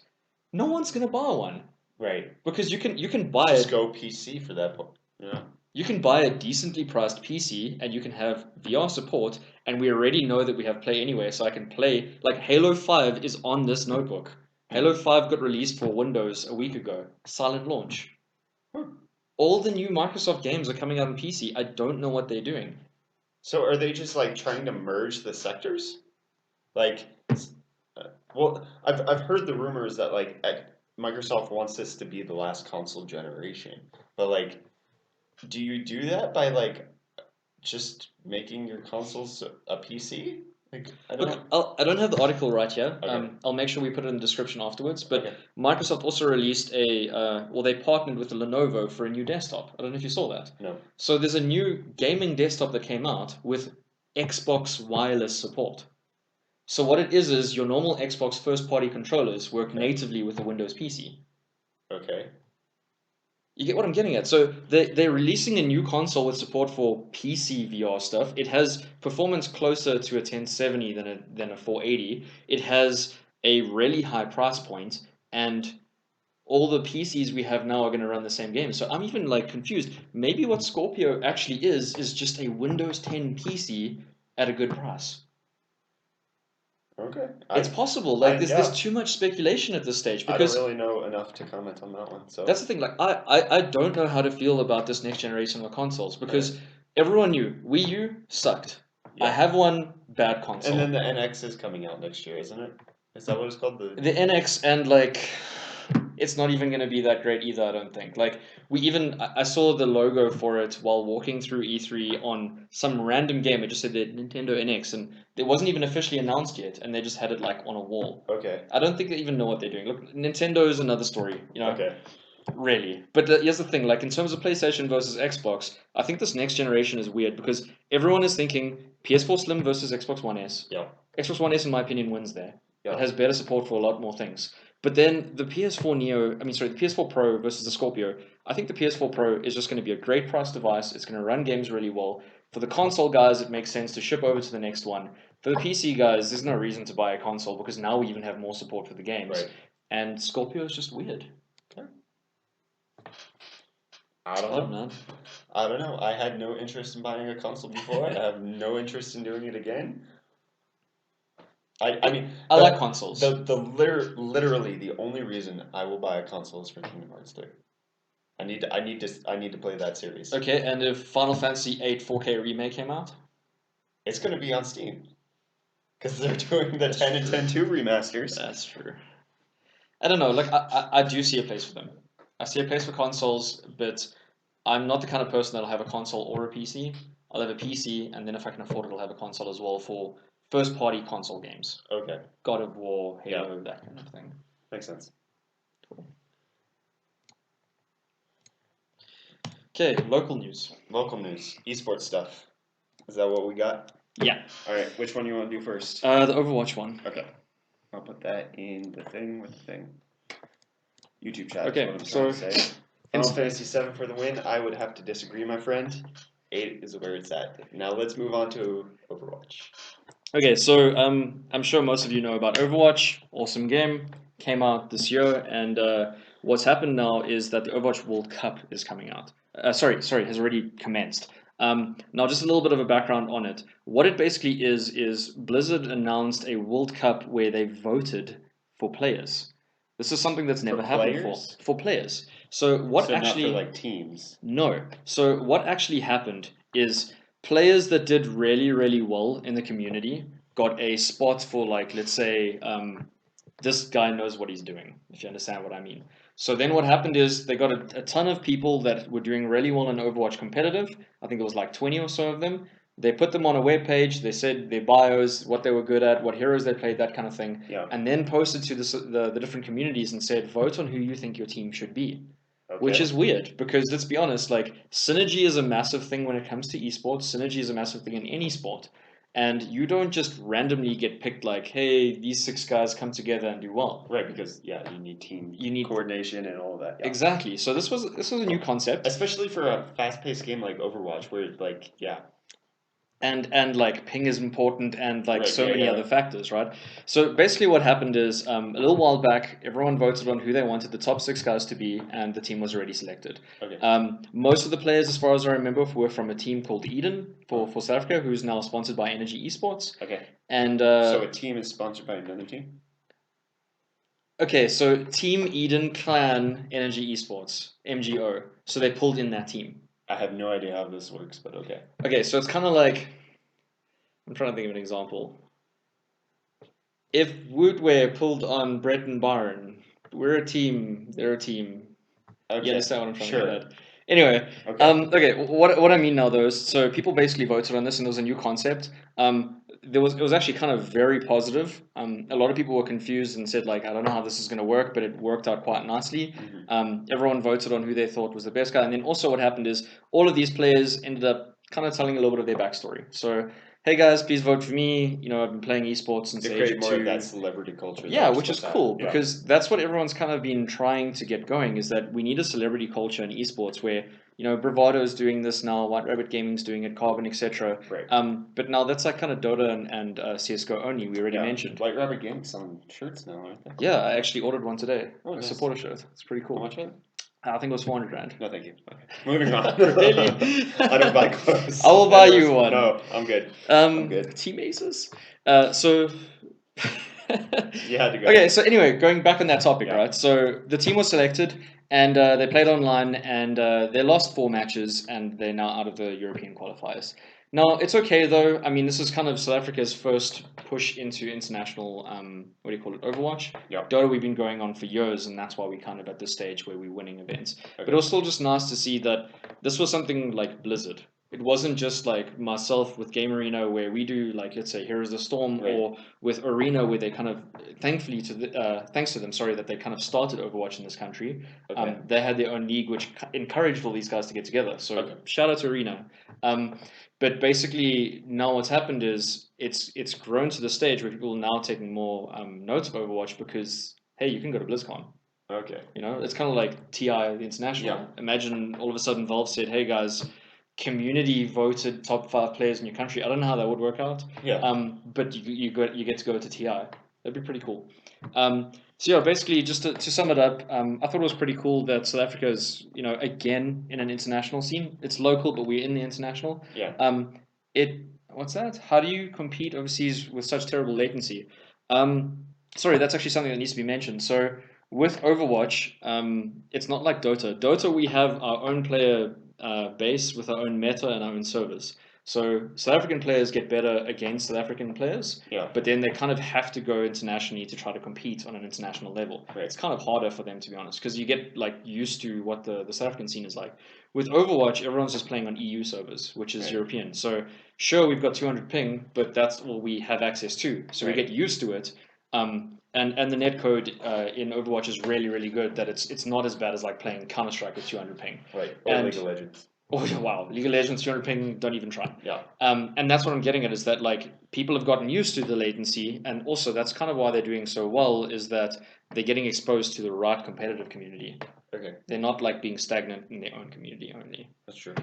Speaker 2: no one's gonna buy one.
Speaker 1: Right.
Speaker 2: Because you can buy
Speaker 1: Just go PC for that. Yeah.
Speaker 2: You can buy a decently priced PC and you can have VR support, and we already know that we have Play Anywhere, so I can play, like Halo 5 is on this notebook. Halo 5 got released for Windows a week ago. Silent launch. All the new Microsoft games are coming out on PC. I don't know what they're doing.
Speaker 1: So are they just like trying to merge the sectors? Like, well, I've heard the rumors that like Microsoft wants this to be the last console generation, but like, do you do that by like just making your consoles a PC? Like,
Speaker 2: Look, I don't have the article right here.
Speaker 1: Okay.
Speaker 2: I'll make sure we put it in the description afterwards. But
Speaker 1: Okay.
Speaker 2: Microsoft also released they partnered with Lenovo for a new desktop. I don't know if you saw that.
Speaker 1: No.
Speaker 2: So there's a new gaming desktop that came out with Xbox wireless support. So what it is your normal Xbox first-party controllers work natively with the Windows PC.
Speaker 1: Okay.
Speaker 2: You get what I'm getting at. So they're releasing a new console with support for PC VR stuff. It has performance closer to a 1070 than a 480. It has a really high price point, and all the PCs we have now are going to run the same game. So I'm even like confused. Maybe what Scorpio actually is just a Windows 10 PC at a good price.
Speaker 1: Okay.
Speaker 2: It's possible. Like there's
Speaker 1: Yeah.
Speaker 2: too much speculation at this stage
Speaker 1: I don't
Speaker 2: because
Speaker 1: really know enough to comment on that one. So
Speaker 2: that's the thing. Like I don't know how to feel about this next generation of consoles because everyone knew Wii U sucked. I have one bad console.
Speaker 1: And then the NX is coming out next year, isn't it? Is that what it's called?
Speaker 2: The NX, and like it's not even going to be that great either, I don't think. Like I saw the logo for it while walking through E3 on some random game. It just said the Nintendo NX, and it wasn't even officially announced yet, and they just had it like on a wall.
Speaker 1: Okay.
Speaker 2: I don't think they even know what they're doing. Look, Nintendo is another story, you know.
Speaker 1: Okay.
Speaker 2: Really. But here's the thing, like in terms of PlayStation versus Xbox, I think this next generation is weird because everyone is thinking PS4 Slim versus Xbox One S.
Speaker 1: Yeah.
Speaker 2: Xbox One S, in my opinion, wins there.
Speaker 1: Yeah.
Speaker 2: It has better support for a lot more things. But then the the PS4 Pro versus the Scorpio, I think the PS4 Pro is just going to be a great price device. It's going to run games really well. For the console guys, it makes sense to ship over to the next one. For the PC guys, there's no reason to buy a console because now we even have more support for the games.
Speaker 1: Right.
Speaker 2: And Scorpio is just weird.
Speaker 1: Okay. I don't know. Man. I don't know. I had no interest in buying a console before. I have no interest in doing it again. I mean,
Speaker 2: I like consoles.
Speaker 1: Literally the only reason I will buy a console is for Kingdom Hearts 2. I need to play that series.
Speaker 2: Okay, and if Final Fantasy VIII 4K remake came out,
Speaker 1: it's going to be on Steam because they're doing the 10 and 10.2 remasters.
Speaker 2: That's true. I don't know. Like I do see a place for them. I see a place for consoles, but I'm not the kind of person that'll have a console or a PC. I'll have a PC, and then if I can afford it, I'll have a console as well for first-party console games.
Speaker 1: Okay.
Speaker 2: God of War, Halo, that kind of thing.
Speaker 1: Makes sense.
Speaker 2: Cool. Okay, local news.
Speaker 1: Local news. Esports stuff. Is that what we got?
Speaker 2: Yeah.
Speaker 1: All right. Which one you want to do first?
Speaker 2: The Overwatch one.
Speaker 1: Okay. I'll put that in the thing with the thing. YouTube chat.
Speaker 2: Okay,
Speaker 1: is what I'm trying to say. Final Fantasy 7 for the win. I would have to disagree, my friend. 8 is where it's at. Now let's move on to Overwatch.
Speaker 2: Okay, so I'm sure most of you know about Overwatch. Awesome game. Came out this year, and what's happened now is that the Overwatch World Cup is coming out. Has already commenced. Now, just a little bit of a background on it. What it basically is Blizzard announced a World Cup where they voted for players. This is something that's never happened before. For players. So what actually?
Speaker 1: Not for like teams.
Speaker 2: No. So what actually happened is players that did really, really well in the community got a spot for, like, let's say, this guy knows what he's doing, if you understand what I mean. So then what happened is they got a ton of people that were doing really well in Overwatch competitive. I think it was like 20 or so of them. They put them on a web page. They said their bios, what they were good at, what heroes they played, that kind of thing.
Speaker 1: Yeah.
Speaker 2: And then posted to the different communities and said, vote on who you think your team should be.
Speaker 1: Okay.
Speaker 2: Which is weird because, let's be honest, like synergy is a massive thing when it comes to esports. Synergy is a massive thing in any sport. And you don't just randomly get picked like, hey, these 6 guys come together and do well.
Speaker 1: Right, because you need team, you need coordination and all of that. Yeah.
Speaker 2: Exactly. So this was a new concept,
Speaker 1: especially for a fast-paced game like Overwatch, where
Speaker 2: and like ping is important, and like many other factors, right? So basically what happened is a little while back, everyone voted on who they wanted the top 6 guys to be, and the team was already selected.
Speaker 1: Okay.
Speaker 2: Most of the players, as far as I remember, were from a team called Eden for South Africa, who's now sponsored by Energy Esports.
Speaker 1: Okay.
Speaker 2: And
Speaker 1: so a team is sponsored by another team?
Speaker 2: Okay, so Team Eden Clan Energy Esports, MGO. So they pulled in that team.
Speaker 1: I have no idea how this works, but okay.
Speaker 2: Okay, so it's kind of like, I'm trying to think of an example. If Woodware pulled on Brett and Byron, we're a team, they're a team. Okay. You understand what I'm trying to get at? Anyway, okay. What I mean now though is, so people basically voted on this, and there was a new concept. it was actually kind of very positive. A lot of people were confused and said like, I don't know how this is going to work, but it worked out quite nicely. Everyone voted on who they thought was the best guy, and then also what happened is all of these players ended up kind of telling a little bit of their backstory. So, hey guys, please vote for me. You know, I've been playing esports since
Speaker 1: To
Speaker 2: the age
Speaker 1: create
Speaker 2: of
Speaker 1: more
Speaker 2: 2.
Speaker 1: of that celebrity culture.
Speaker 2: Yeah, which is cool because that's what everyone's kind of been trying to get going, is that we need a celebrity culture in esports where, you know, Bravado is doing this now, White Rabbit Gaming's doing it, Carbon, etc.
Speaker 1: Right.
Speaker 2: But now that's like kind of Dota and CS:GO only. We already mentioned.
Speaker 1: White Rabbit Gaming's selling shirts now, aren't they?
Speaker 2: Yeah, I actually ordered one today.
Speaker 1: Oh,
Speaker 2: A
Speaker 1: nice.
Speaker 2: supporter shirt. It's pretty cool.
Speaker 1: How much was it?
Speaker 2: I think it was 400 rand.
Speaker 1: No, thank you. Okay. Moving on.
Speaker 2: Really?
Speaker 1: I don't buy clothes.
Speaker 2: I will buy you one.
Speaker 1: No, I'm good.
Speaker 2: I'm good. Team Aces. So.
Speaker 1: You had to go.
Speaker 2: Okay, so anyway, going back on that topic, right? So the team was selected, and they played online, and they lost 4 matches, and they're now out of the European qualifiers. Now it's okay though. I mean, this is kind of South Africa's first push into international. What do you call it? Overwatch.
Speaker 1: Yeah.
Speaker 2: Dota we've been going on for years, and that's why we kind of at this stage where we're winning events. Okay. But it was still just nice to see that this was something like Blizzard. It wasn't just like myself with Game Arena where we do like, let's say Heroes of the Storm, or with Arena where they kind of thanks to them, that they kind of started Overwatch in this country. Okay. They had their own league which encouraged all these guys to get together. So shout out to Arena. But basically now what's happened is it's grown to the stage where people are now taking more notes of Overwatch because hey, you can go to BlizzCon.
Speaker 1: Okay.
Speaker 2: You know, it's kind of like TI the International. Yeah. Imagine all of a sudden Valve said, hey guys, community voted top 5 players in your country. I don't know how that would work out. Yeah. But you get to go to TI. That'd be pretty cool. So yeah, basically just to sum it up, I thought it was pretty cool that South Africa is, you know, again in an international scene. It's local, but we're in the international. Yeah. What's that? How do you compete overseas with such terrible latency? Sorry, that's actually something that needs to be mentioned. So with Overwatch, it's not like Dota. Dota, we have our own player base with our own meta and our own servers. So South African players get better against South African players, but then they kind of have to go internationally to try to compete on an international level. Right. It's kind of harder for them, to be honest, because you get like used to what the South African scene is like. With Overwatch, everyone's just playing on EU servers, which is European. So sure, we've got 200 ping, but that's all we have access to. So we get used to it. And the netcode in Overwatch is really, really good. That it's not as bad as like playing Counter-Strike with 200 ping.
Speaker 1: Right. Or League of Legends.
Speaker 2: Oh wow, League of Legends 200 ping, don't even try. Yeah. And that's what I'm getting at, is that like people have gotten used to the latency, and also that's kind of why they're doing so well, is that they're getting exposed to the right competitive community. Okay. They're not like being stagnant in their own community only.
Speaker 1: That's true.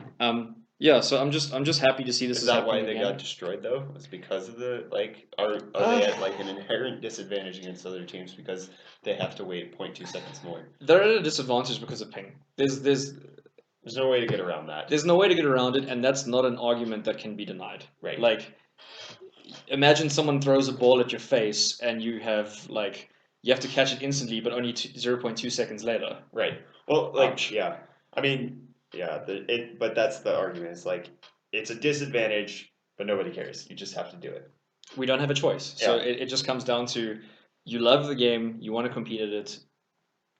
Speaker 2: Yeah, so I'm just happy to see this.
Speaker 1: Is that why they got destroyed though? It's because of the like are they at like an inherent disadvantage against other teams because they have to wait 0.2 seconds more?
Speaker 2: They're at a disadvantage because of ping.
Speaker 1: There's no way to get around that.
Speaker 2: There's no way to get around it, and that's not an argument that can be denied. Right. Like, imagine someone throws a ball at your face, and you have to catch it instantly, but only 0.2 seconds later.
Speaker 1: Right. Well, like, yeah. I mean, yeah. But that's the argument. It's like it's a disadvantage, but nobody cares. You just have to do it.
Speaker 2: We don't have a choice. Yeah. So it just comes down to you love the game, you want to compete at it,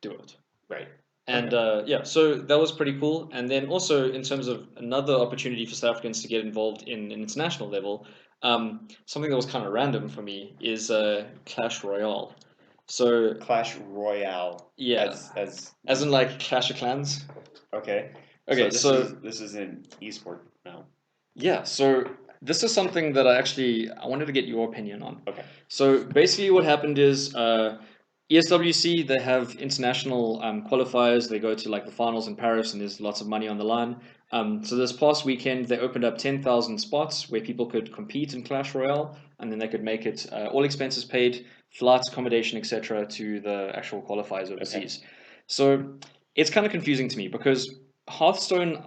Speaker 2: do it. Right. And yeah, so that was pretty cool. And then also in terms of another opportunity for South Africans to get involved in an international level, something that was kind of random for me is Clash Royale. So
Speaker 1: Clash Royale.
Speaker 2: Yeah. As in like Clash of Clans.
Speaker 1: Okay.
Speaker 2: Okay. So
Speaker 1: this is an esport now.
Speaker 2: Yeah. So this is something that I wanted to get your opinion on. Okay. So basically, what happened is. ESWC, they have international qualifiers. They go to like the finals in Paris, and there's lots of money on the line. So this past weekend, they opened up 10,000 spots where people could compete in Clash Royale, and then they could make it all expenses paid, flights, accommodation, etc., to the actual qualifiers overseas. Okay. So it's kind of confusing to me because Hearthstone,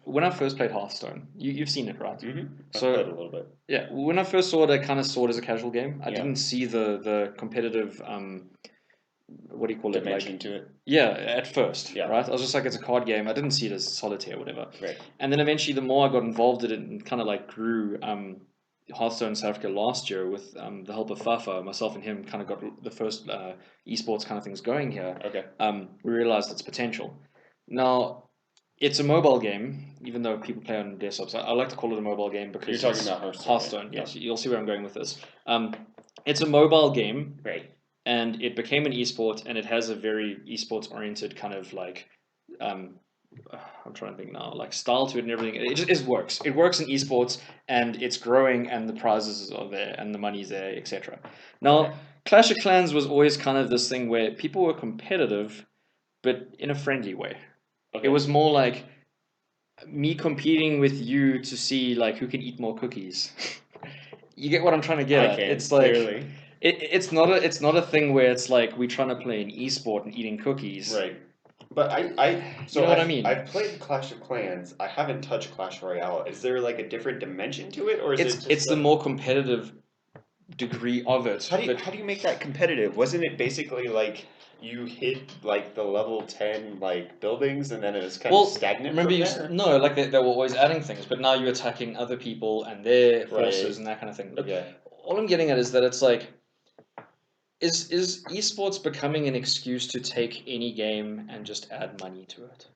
Speaker 2: when I first played Hearthstone, you've seen it, right?
Speaker 1: Mm-hmm. So, I've played a little bit.
Speaker 2: Yeah, when I first saw it, I kind of saw it as a casual game. I didn't see the competitive what do you call
Speaker 1: dimension to it.
Speaker 2: Yeah, at first, right? I was just like, it's a card game. I didn't see it as solitaire or whatever. Right. And then eventually, the more I got involved in it and kind of like grew Hearthstone in South Africa last year with the help of Fafa, myself and him kind of got the first esports kind of things going here. Okay. We realized its potential. Now, It's a mobile game, even though people play on desktops. I like to call it a mobile game
Speaker 1: You're
Speaker 2: because
Speaker 1: talking
Speaker 2: it's
Speaker 1: about Hearthstone.
Speaker 2: Hearthstone. Yes, you'll see where I'm going with this. It's a mobile game,
Speaker 1: Right.
Speaker 2: and it became an esport, and it has a very esports oriented kind of like um, I'm trying to think now, like style to it and everything. It works. It works in esports, and it's growing, and the prizes are there, and the money's there, etc. Now,
Speaker 1: Okay.
Speaker 2: Clash of Clans was always kind of this thing where people were competitive, but in a friendly way. It
Speaker 1: Okay.
Speaker 2: was more like me competing with you to see like who can eat more cookies. You get what I'm trying to get
Speaker 1: I
Speaker 2: at?
Speaker 1: can
Speaker 2: It's like
Speaker 1: clearly.
Speaker 2: it's not a thing where it's like we're trying to play an esport and eating cookies.
Speaker 1: Right. But
Speaker 2: You
Speaker 1: so
Speaker 2: know what I
Speaker 1: I've
Speaker 2: mean?
Speaker 1: played Clash of Clans. I haven't touched Clash Royale. Is there like a different dimension to it, or is it
Speaker 2: It's
Speaker 1: just
Speaker 2: the
Speaker 1: a,
Speaker 2: more competitive degree of it. But
Speaker 1: how do you make that competitive? Wasn't it basically like you hit like the level 10 like buildings and then it was kind of
Speaker 2: well,
Speaker 1: stagnant
Speaker 2: remember
Speaker 1: from
Speaker 2: you
Speaker 1: there?
Speaker 2: no, like they were always adding things, but now you're attacking other people and their forces
Speaker 1: Right.
Speaker 2: and that kind of thing. But
Speaker 1: Okay.
Speaker 2: all I'm getting at is that it's like is esports becoming an excuse to take any game and just add money to it?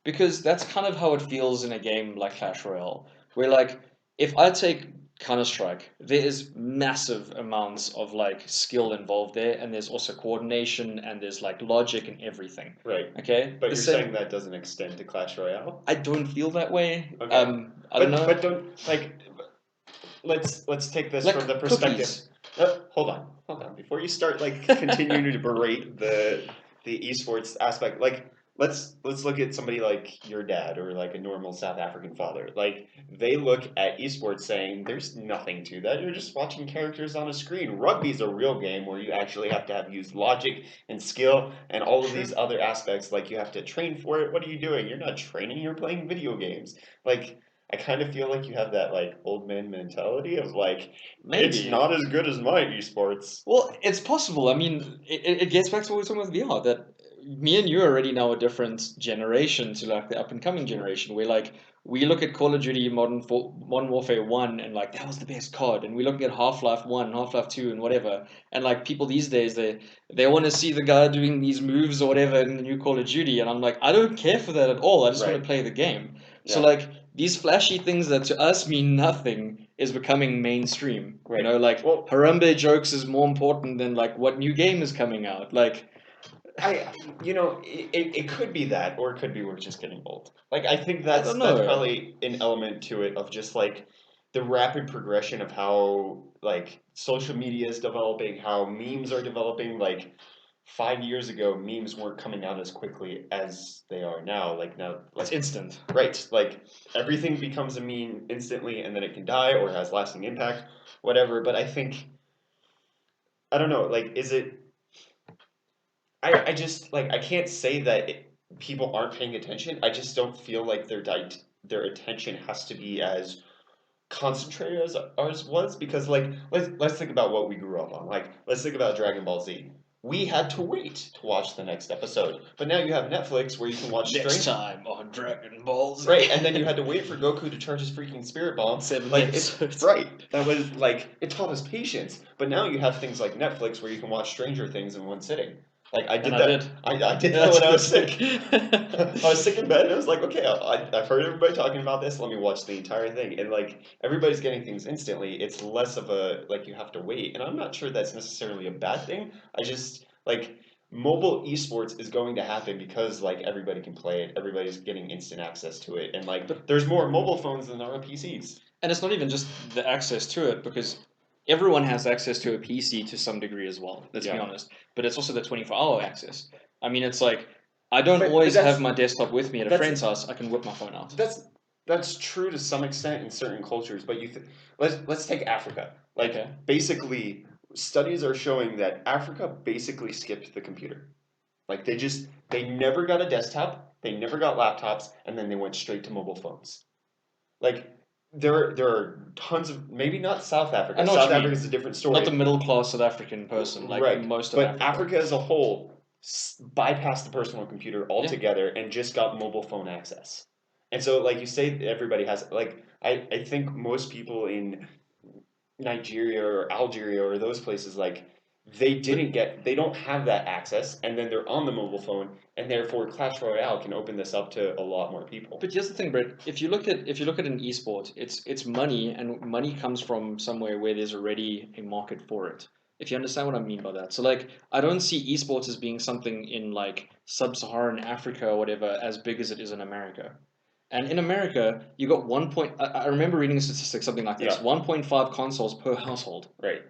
Speaker 2: Because that's kind of how it feels in a game like Clash Royale, where like if I take Counter Strike, there is massive amounts of like skill involved there, and there's also coordination, and there's like logic and everything.
Speaker 1: Right.
Speaker 2: Okay,
Speaker 1: But
Speaker 2: the
Speaker 1: you're saying
Speaker 2: same.
Speaker 1: that doesn't extend to Clash Royale?
Speaker 2: I don't feel that way.
Speaker 1: Okay.
Speaker 2: I don't know.
Speaker 1: But don't like let's take this from the
Speaker 2: Like
Speaker 1: perspective.
Speaker 2: cookies.
Speaker 1: Hold on. Before you start like continuing to berate the esports aspect, like let's look at somebody like your dad or like a normal South African father. Like they look at esports saying there's nothing to that. You're just watching characters on a screen. Rugby's a real game where you actually have to have use logic and skill and all of these
Speaker 2: True.
Speaker 1: other aspects. Like you have to train for it. What are you doing? You're not training. You're playing video games. Like I kind of feel like you have that like old man mentality of like it's
Speaker 2: Maybe.
Speaker 1: not as good as my esports.
Speaker 2: Well, it's possible. I mean, it gets back to what we were talking about VR, that me and you are already now a different generation to like the up and coming generation. Where like we look at Call of Duty Modern Warfare 1 and like that was the best COD, and we look at Half-Life 1, Half-Life 2 and whatever. And like people these days they want to see the guy doing these moves or whatever in the new Call of Duty, and I'm like, I don't care for that at all. I just want
Speaker 1: Right.
Speaker 2: to play the game. So
Speaker 1: Yeah.
Speaker 2: like these flashy things that to us mean nothing is becoming mainstream. You
Speaker 1: Right.
Speaker 2: know, like
Speaker 1: Well,
Speaker 2: Harambe jokes is more important than like what new game is coming out. Like,
Speaker 1: I it could be that, or it could be we're just getting old. Like I think
Speaker 2: I don't
Speaker 1: that's
Speaker 2: know.
Speaker 1: probably an element to it of just like the rapid progression of how like social media is developing, how memes are developing. Like 5 years ago, memes weren't coming out as quickly as they are now. Like now,
Speaker 2: It's
Speaker 1: like
Speaker 2: instant.
Speaker 1: right, like everything becomes a meme instantly, and then it can die or has lasting impact, whatever. But I think I don't know. Like, is it I just like I can't say that people aren't paying attention. I just don't feel like their attention has to be as concentrated as ours was because like let's think about what we grew up on. Like let's think about Dragon Ball Z. We had to wait to watch the next episode, but now you have Netflix where you can watch
Speaker 2: Next
Speaker 1: Strange.
Speaker 2: time on Dragon Ball
Speaker 1: Right,
Speaker 2: Z.
Speaker 1: and then you had to wait for Goku to charge his freaking spirit bomb.
Speaker 2: Seven
Speaker 1: Like it's
Speaker 2: episodes.
Speaker 1: right. That was like it taught us patience. But now you have things like Netflix where you can watch Stranger Things in one sitting. Like I
Speaker 2: And
Speaker 1: did
Speaker 2: I did.
Speaker 1: that. I did that
Speaker 2: That's
Speaker 1: when I was sick.
Speaker 2: good.
Speaker 1: I was sick in bed and I was like, okay, I've heard everybody talking about this. Let me watch the entire thing. And like everybody's getting things instantly. It's less of a like you have to wait. And I'm not sure that's necessarily a bad thing. I just like mobile esports is going to happen because like everybody can play it. Everybody's getting instant access to it. And like
Speaker 2: But
Speaker 1: there's more mobile phones than there are PCs.
Speaker 2: and it's not even just the access to it because everyone has access to a PC to some degree as well. Let's be
Speaker 1: Yeah.
Speaker 2: honest. But it's also the 24-hour access. I mean, it's like I don't
Speaker 1: But
Speaker 2: always have my desktop with me at a
Speaker 1: that's
Speaker 2: friend's house. I can whip my phone out.
Speaker 1: that's that's true to some extent in certain cultures, but let's take Africa.
Speaker 2: Okay.
Speaker 1: Like basically, studies are showing that Africa basically skipped the computer. Like they never got a desktop, they never got laptops, and then they went straight to mobile phones. Like there are tons of maybe not South
Speaker 2: I
Speaker 1: Africa.
Speaker 2: know what
Speaker 1: South
Speaker 2: you
Speaker 1: Africa is
Speaker 2: mean.
Speaker 1: a different
Speaker 2: Not the
Speaker 1: story.
Speaker 2: middle class South African person, like
Speaker 1: Right.
Speaker 2: most of
Speaker 1: But
Speaker 2: Africa.
Speaker 1: Africa as a whole bypassed the personal computer
Speaker 2: Yeah.
Speaker 1: altogether and just got mobile phone access. And so, like you say, everybody has, like, I think most people in Nigeria or Algeria or those places, like, they don't have that access, and then they're on the mobile phone, and therefore Clash Royale can open this up to a lot more people.
Speaker 2: But here's the thing, Brett. If you look at an esport, it's money, and money comes from somewhere where there's already a market for it. If you understand what I mean by that. So like I don't see esports as being something in like sub-Saharan Africa or whatever as big as it is in America. And in America, you got I remember reading a statistic, something like this:
Speaker 1: Yeah.
Speaker 2: 1.5 consoles per household.
Speaker 1: Right.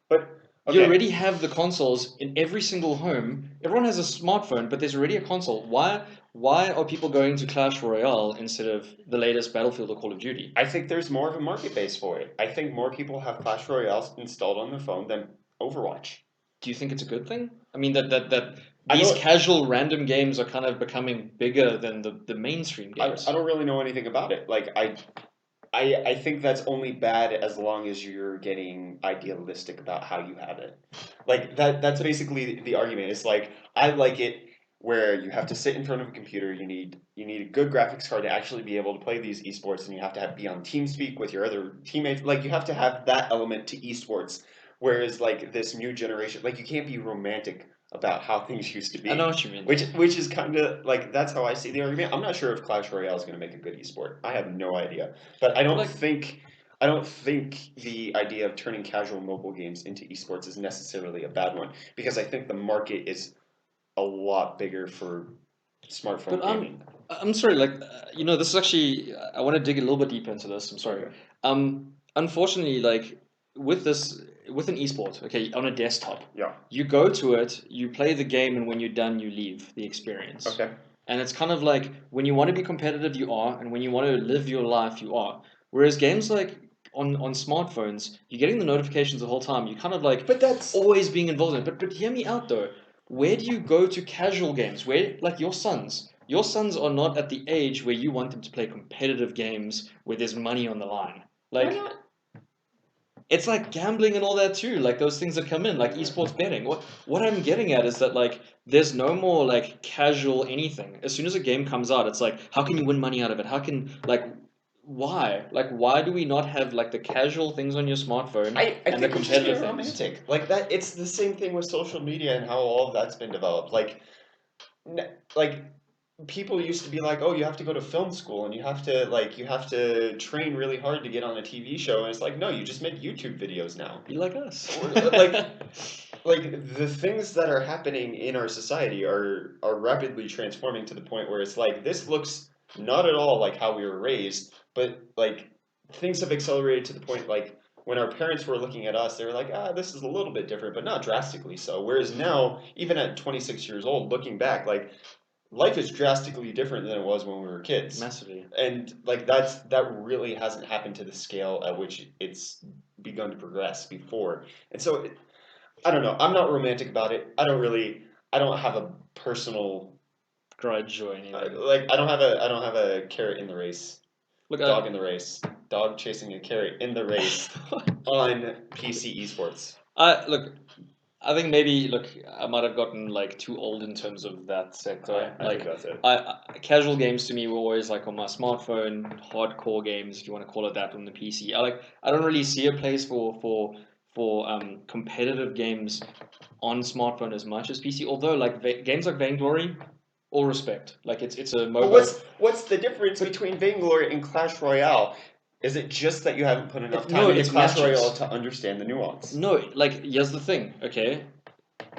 Speaker 1: But
Speaker 2: You
Speaker 1: okay,
Speaker 2: already have the consoles in every single home. Everyone has a smartphone, but there's already a console. Why are people going to Clash Royale instead of the latest Battlefield or Call of Duty?
Speaker 1: I think there's more of a market base for it. I think more people have Clash Royale installed on their phone than Overwatch.
Speaker 2: Do you think it's a good thing? I mean that
Speaker 1: I
Speaker 2: these
Speaker 1: don't.
Speaker 2: casual random games are kind of becoming bigger than the mainstream games.
Speaker 1: I don't really know anything about it. Like I think that's only bad as long as you're getting idealistic about how you have it. Like that's basically the argument. It's like I like it where you have to sit in front of a computer, you need a good graphics card to actually be able to play these esports, and you have to be on TeamSpeak with your other teammates. Like you have to have that element to esports. Whereas like this new generation, like you can't be romantic about how things used to
Speaker 2: I know
Speaker 1: be.
Speaker 2: what you mean.
Speaker 1: Which is kind of like that's how I see the argument. I'm not sure if Clash Royale is going to make a good esport. I have no idea. But
Speaker 2: Like
Speaker 1: I don't think the idea of turning casual mobile games into esports is necessarily a bad one because I think the market is a lot bigger for
Speaker 2: But
Speaker 1: smartphone gaming.
Speaker 2: I'm sorry, like this is actually I want to dig a little bit deeper into this. I'm sorry.
Speaker 1: Okay.
Speaker 2: Unfortunately, like with this with an esport, okay, on a desktop,
Speaker 1: Yeah.
Speaker 2: you go to it, you play the game, and when you're done, you leave the experience.
Speaker 1: Okay.
Speaker 2: And it's kind of like when you want to be competitive, you are, and when you want to live your life, you are. Whereas games like on smartphones, you're getting the notifications the whole time. You're kind of like
Speaker 1: But that's
Speaker 2: always being involved in it. But hear me out though. Where do you go to casual games? Where like your sons? Your sons are not at the age where you want them to play competitive games where there's money on the line.
Speaker 1: why
Speaker 2: Like
Speaker 1: not?
Speaker 2: it's like gambling and all that too. Like those things that come in, like esports betting. What I'm getting at is that like there's no more like casual anything. As soon as a game comes out, it's like how can you win money out of it? How can like why? Like why do we not have like the casual things on your smartphone
Speaker 1: I
Speaker 2: and the
Speaker 1: think we're just
Speaker 2: competitive
Speaker 1: being
Speaker 2: things?
Speaker 1: romantic. Like that it's the same thing with social media and how all of that's been developed. Like people used to be like, "Oh, you have to go to film school and you have to train really hard to get on a TV show." And it's like, "No, you just make YouTube videos now."
Speaker 2: Be like us.
Speaker 1: Like the things that are happening in our society are rapidly transforming to the point where it's like this looks not at all like how we were raised, but like things have accelerated to the point like when our parents were looking at us, they were like, "Ah, this is a little bit different, but not drastically so." Whereas now, even at 26 years old, looking back, like life is drastically different than it was when we were kids.
Speaker 2: Massively.
Speaker 1: And like that really hasn't happened to the scale at which it's begun to progress before. And so I don't know. I'm not romantic about it. I don't have a personal
Speaker 2: Grudge or anything.
Speaker 1: I don't have a carrot in the race.
Speaker 2: Look,
Speaker 1: Dog in the race. Dog chasing a carrot in the race on PC esports.
Speaker 2: look. I think maybe look, I might have gotten like too old in terms of that sector.
Speaker 1: I think
Speaker 2: Like,
Speaker 1: that's it.
Speaker 2: casual games to me were always like on my smartphone, hardcore games, if you want to call it that, on the PC. I don't really see a place for competitive games on smartphone as much as PC. Although like games like Vainglory, all respect. Like it's a
Speaker 1: But
Speaker 2: MOBA.
Speaker 1: what's the difference between Vainglory and Clash Royale? Is it just that you haven't put enough
Speaker 2: No,
Speaker 1: time into
Speaker 2: it's
Speaker 1: Clash Royale
Speaker 2: matches.
Speaker 1: to understand the nuance?
Speaker 2: No, like here's the thing, okay?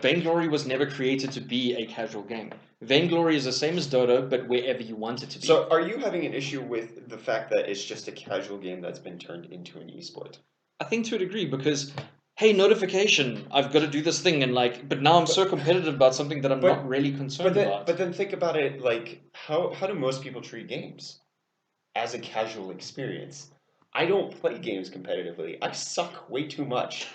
Speaker 2: Vainglory was never created to be a casual game. Vainglory is the same as Dota, but wherever you want it to be.
Speaker 1: So, are you having an issue with the fact that it's just a casual game that's been turned into an esport?
Speaker 2: I think to a degree because, hey, notification, I've got to do this thing, and like, but now I'm so
Speaker 1: But
Speaker 2: competitive about something that I'm not
Speaker 1: but
Speaker 2: really concerned about.
Speaker 1: but then think about it like how do most people treat games as a casual experience? I don't play games competitively. I suck way too much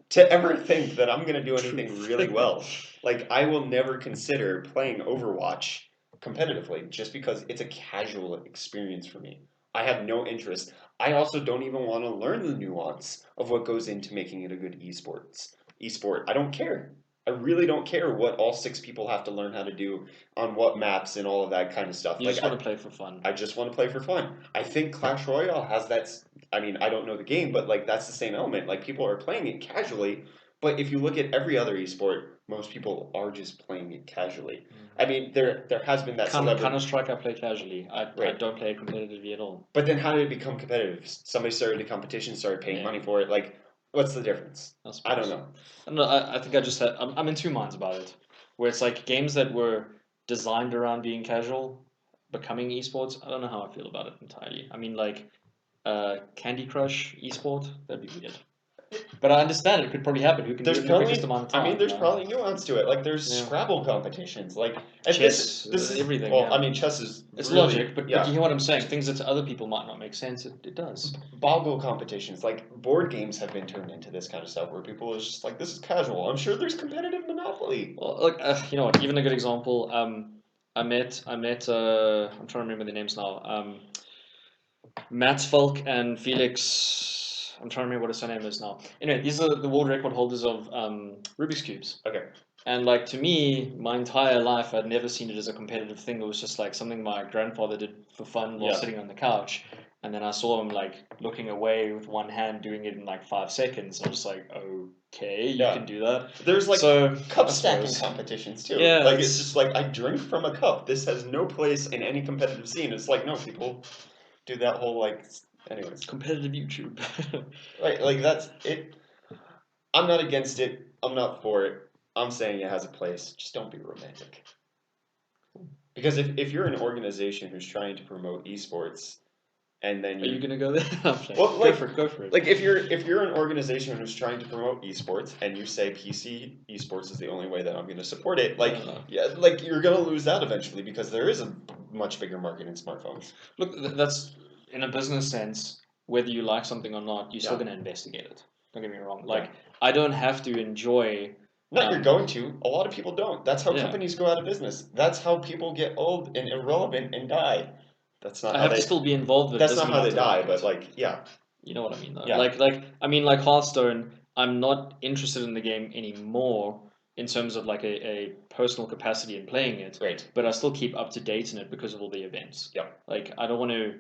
Speaker 1: to ever think that I'm gonna do anything
Speaker 2: Truth.
Speaker 1: really well. Like I will never consider playing Overwatch competitively just because it's a casual experience for me. I have no interest. I also don't even want to learn the nuance of what goes into making it a good esport. I don't care. I really don't care what all six people have to learn how to do on what maps and all of that kind of stuff.
Speaker 2: You just want to play for fun.
Speaker 1: I just want to play for fun. I think Clash Royale has that. I mean, I don't know the game, but like that's the same element. Like people are playing it casually, But if you look at every other esport, most people are just playing it casually. I mean, there has been that celebrity.
Speaker 2: Counter-Strike I play casually. I
Speaker 1: Right.
Speaker 2: don't play it competitively at all.
Speaker 1: But then how did it become competitive? Somebody started a competition, started paying money for it. Like, what's the difference? I don't know.
Speaker 2: No, I think I'm in two minds about it. Where it's like games that were designed around being casual, becoming esports. I don't know how I feel about it entirely. I mean, like Candy Crush esport, that'd be weird. But I understand it could probably happen. Who can do it in the quickest amount of time?
Speaker 1: I mean, there's probably nuance to it. Like, there's Scrabble competitions. Like, and
Speaker 2: chess,
Speaker 1: this is
Speaker 2: everything.
Speaker 1: Well, I mean, chess is
Speaker 2: it's
Speaker 1: really,
Speaker 2: logic, but you hear what I'm saying. Things that to other people might not make sense. It does.
Speaker 1: Boggle competitions, like board games, have been turned into this kind of stuff where people are just like, this is casual. I'm sure there's competitive Monopoly.
Speaker 2: Well, look, you know what? Even a good example. I met. I'm trying to remember the names now. Mats Falk and Felix. I'm trying to remember what his surname is now. Anyway, these are the world record holders of Rubik's cubes.
Speaker 1: Okay.
Speaker 2: And like to me, my entire life, I'd never seen it as a competitive thing. It was just like something my grandfather did for fun while sitting on the couch. And then I saw him like looking away with one hand, doing it in like 5 seconds. I was like, okay, you can do that.
Speaker 1: There's like cup stacking competitions too.
Speaker 2: Yeah,
Speaker 1: like it's just like I drink from a cup. This has no place in any competitive scene. It's like no, people do that whole like. Anyways,
Speaker 2: competitive YouTube.
Speaker 1: Right, like that's it. I'm not against it. I'm not for it. I'm saying it has a place. Just don't be romantic. Because if you're an organization who's trying to promote esports, and then
Speaker 2: Are you gonna go there?
Speaker 1: Well,
Speaker 2: like, go for it.
Speaker 1: Like if you're an organization who's trying to promote esports, and you say PC esports is the only way that I'm going to support it, like like you're going to lose that eventually because there is a much bigger market in smartphones.
Speaker 2: Look, that's in a business sense. Whether you like something or not, you're still going to investigate it. Don't get me wrong. Like I don't have to enjoy.
Speaker 1: No, you're going to. A lot of people don't. That's how companies go out of business. That's how people get old and irrelevant and die. That's not.
Speaker 2: I have to still be involved with.
Speaker 1: That's not how they die, but like, yeah.
Speaker 2: You know what I mean, though. Yeah. Like Hearthstone. I'm not interested in the game anymore in terms of like a personal capacity in playing it.
Speaker 1: Right.
Speaker 2: But I still keep up to date in it because of all the events.
Speaker 1: Yeah.
Speaker 2: Like I don't want to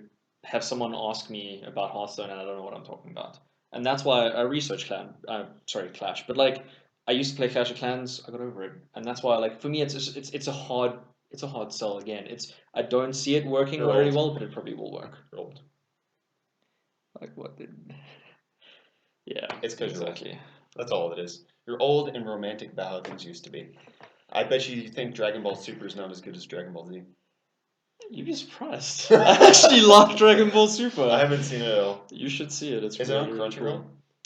Speaker 2: have someone ask me about Hearthstone and I don't know what I'm talking about. And that's why I research Clash. But like I used to play Clash of Clans. I got over it, and that's why like for me it's a hard sell again. I don't see it working very well, but it probably will work.
Speaker 1: You're old.
Speaker 2: Like what did? Yeah,
Speaker 1: it's because you're old. That's all it is. You're old and romantic about how things used to be. I bet you think Dragon Ball Super is not as good as Dragon Ball Z.
Speaker 2: You'd be surprised. I actually love Dragon Ball Super.
Speaker 1: I haven't seen it at all.
Speaker 2: You should see it.
Speaker 1: Is it on Crunchyroll?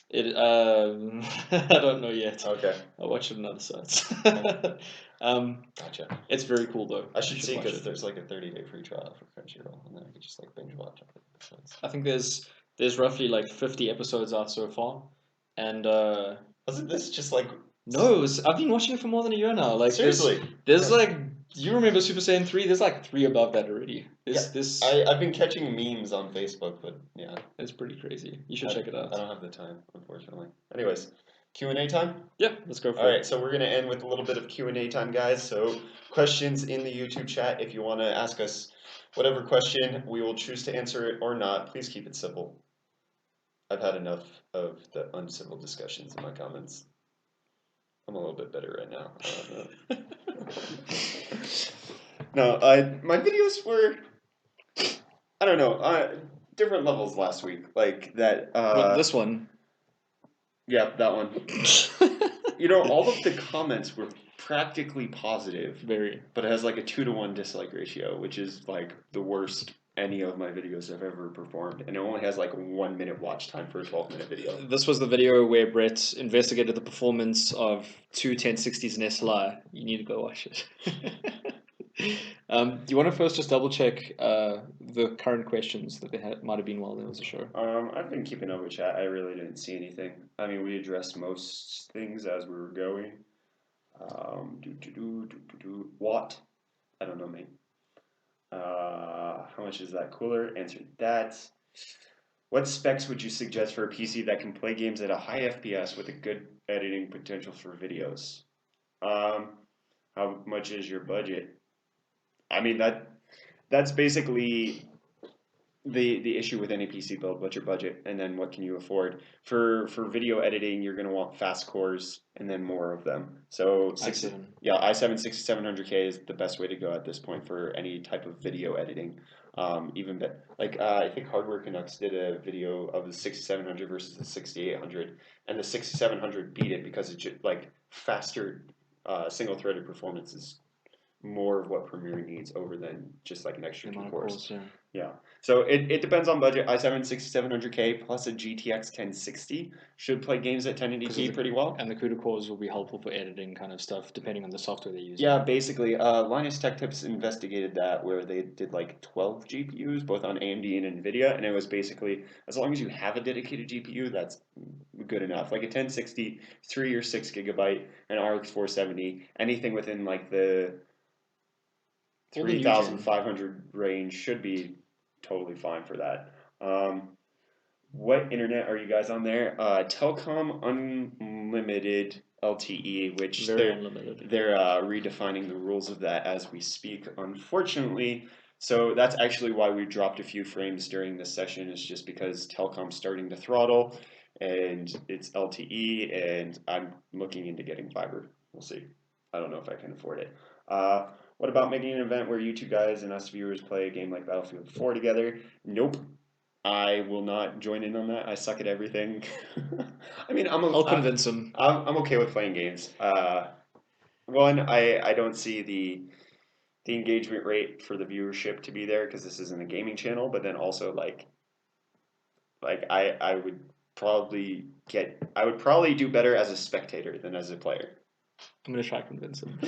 Speaker 2: It I don't know yet.
Speaker 1: Okay.
Speaker 2: I'll watch it on other sites.
Speaker 1: Gotcha.
Speaker 2: It's very cool though.
Speaker 1: I should see because there's like a 30-day free trial for Crunchyroll, and then I could just like binge watch episodes.
Speaker 2: I think there's roughly like 50 episodes out so far, and
Speaker 1: wasn't this just like?
Speaker 2: No, I've been watching it for more than a year now. Like
Speaker 1: seriously,
Speaker 2: there's like. Do you remember Super Saiyan 3? There's like 3 above that already.
Speaker 1: I've been catching memes on Facebook, but yeah.
Speaker 2: It's pretty crazy. You should check it out.
Speaker 1: I don't have the time, unfortunately. Anyways, Q&A time?
Speaker 2: Yep, let's go for it.
Speaker 1: Alright, so we're going to end with a little bit of Q&A time, guys. So questions in the YouTube chat. If you want to ask us whatever question, we will choose to answer it or not. Please keep it simple. I've had enough of the uncivil discussions in my comments. I'm a little bit better right now. No, my videos were, I don't know, different levels last week. Like that.
Speaker 2: This one.
Speaker 1: Yeah, that one. You know, all of the comments were practically positive.
Speaker 2: Very.
Speaker 1: But it has like a 2-to-1 dislike ratio, which is like the worst any of my videos have ever performed, and it only has like 1 minute watch time for a 12-minute video.
Speaker 2: This was the video where Brett investigated the performance of two 1060s in SLI. You need to go watch it. Do you want to first just double check the current questions that they might have been while there was a show?
Speaker 1: I've been keeping up with chat. I really didn't see anything. I mean, we addressed most things as we were going. Watt? I don't know, mate. How much is that cooler? Answered that. What specs would you suggest for a PC that can play games at a high FPS with a good editing potential for videos? How much is your budget? I mean, that's basically the issue with any PC build, what's your budget, and then what can you afford? For video editing, you're gonna want fast cores and then more of them. So
Speaker 2: i7.
Speaker 1: i7 6700K is the best way to go at this point for any type of video editing. Even like I think Hardware Canucks did a video of the 6700 versus the 6800, and the 6700 beat it because it's just, like faster single threaded performance is more of what Premiere needs over than just like an extra two cores. Yeah. So it depends on budget. i7 6700K plus a GTX 1060 should play games at 1080p pretty well.
Speaker 2: And the CUDA cores will be helpful for editing kind of stuff, depending on the software they use.
Speaker 1: Yeah, basically, Linus Tech Tips investigated that where they did like 12 GPUs, both on AMD and NVIDIA, and it was basically, as long as you have a dedicated GPU, that's good enough. Like a 1060, 3 or 6 gigabyte, an RX 470, anything within like the 3,500 range should be totally fine for that. What internet are you guys on there? Telcom Unlimited LTE, which they're redefining the rules of that as we speak, unfortunately. So that's actually why we dropped a few frames during this session, is just because Telcom's starting to throttle and it's LTE, and I'm looking into getting fiber. We'll see. I don't know if I can afford it. What about making an event where you two guys and us viewers play a game like Battlefield 4 together? Nope. I will not join in on that. I suck at everything. I mean,
Speaker 2: I'll convince him.
Speaker 1: I'm okay with playing games. One, I don't see the engagement rate for the viewership to be there because this isn't a gaming channel. But then also like I would probably do better as a spectator than as a player.
Speaker 2: I'm gonna try to convince him.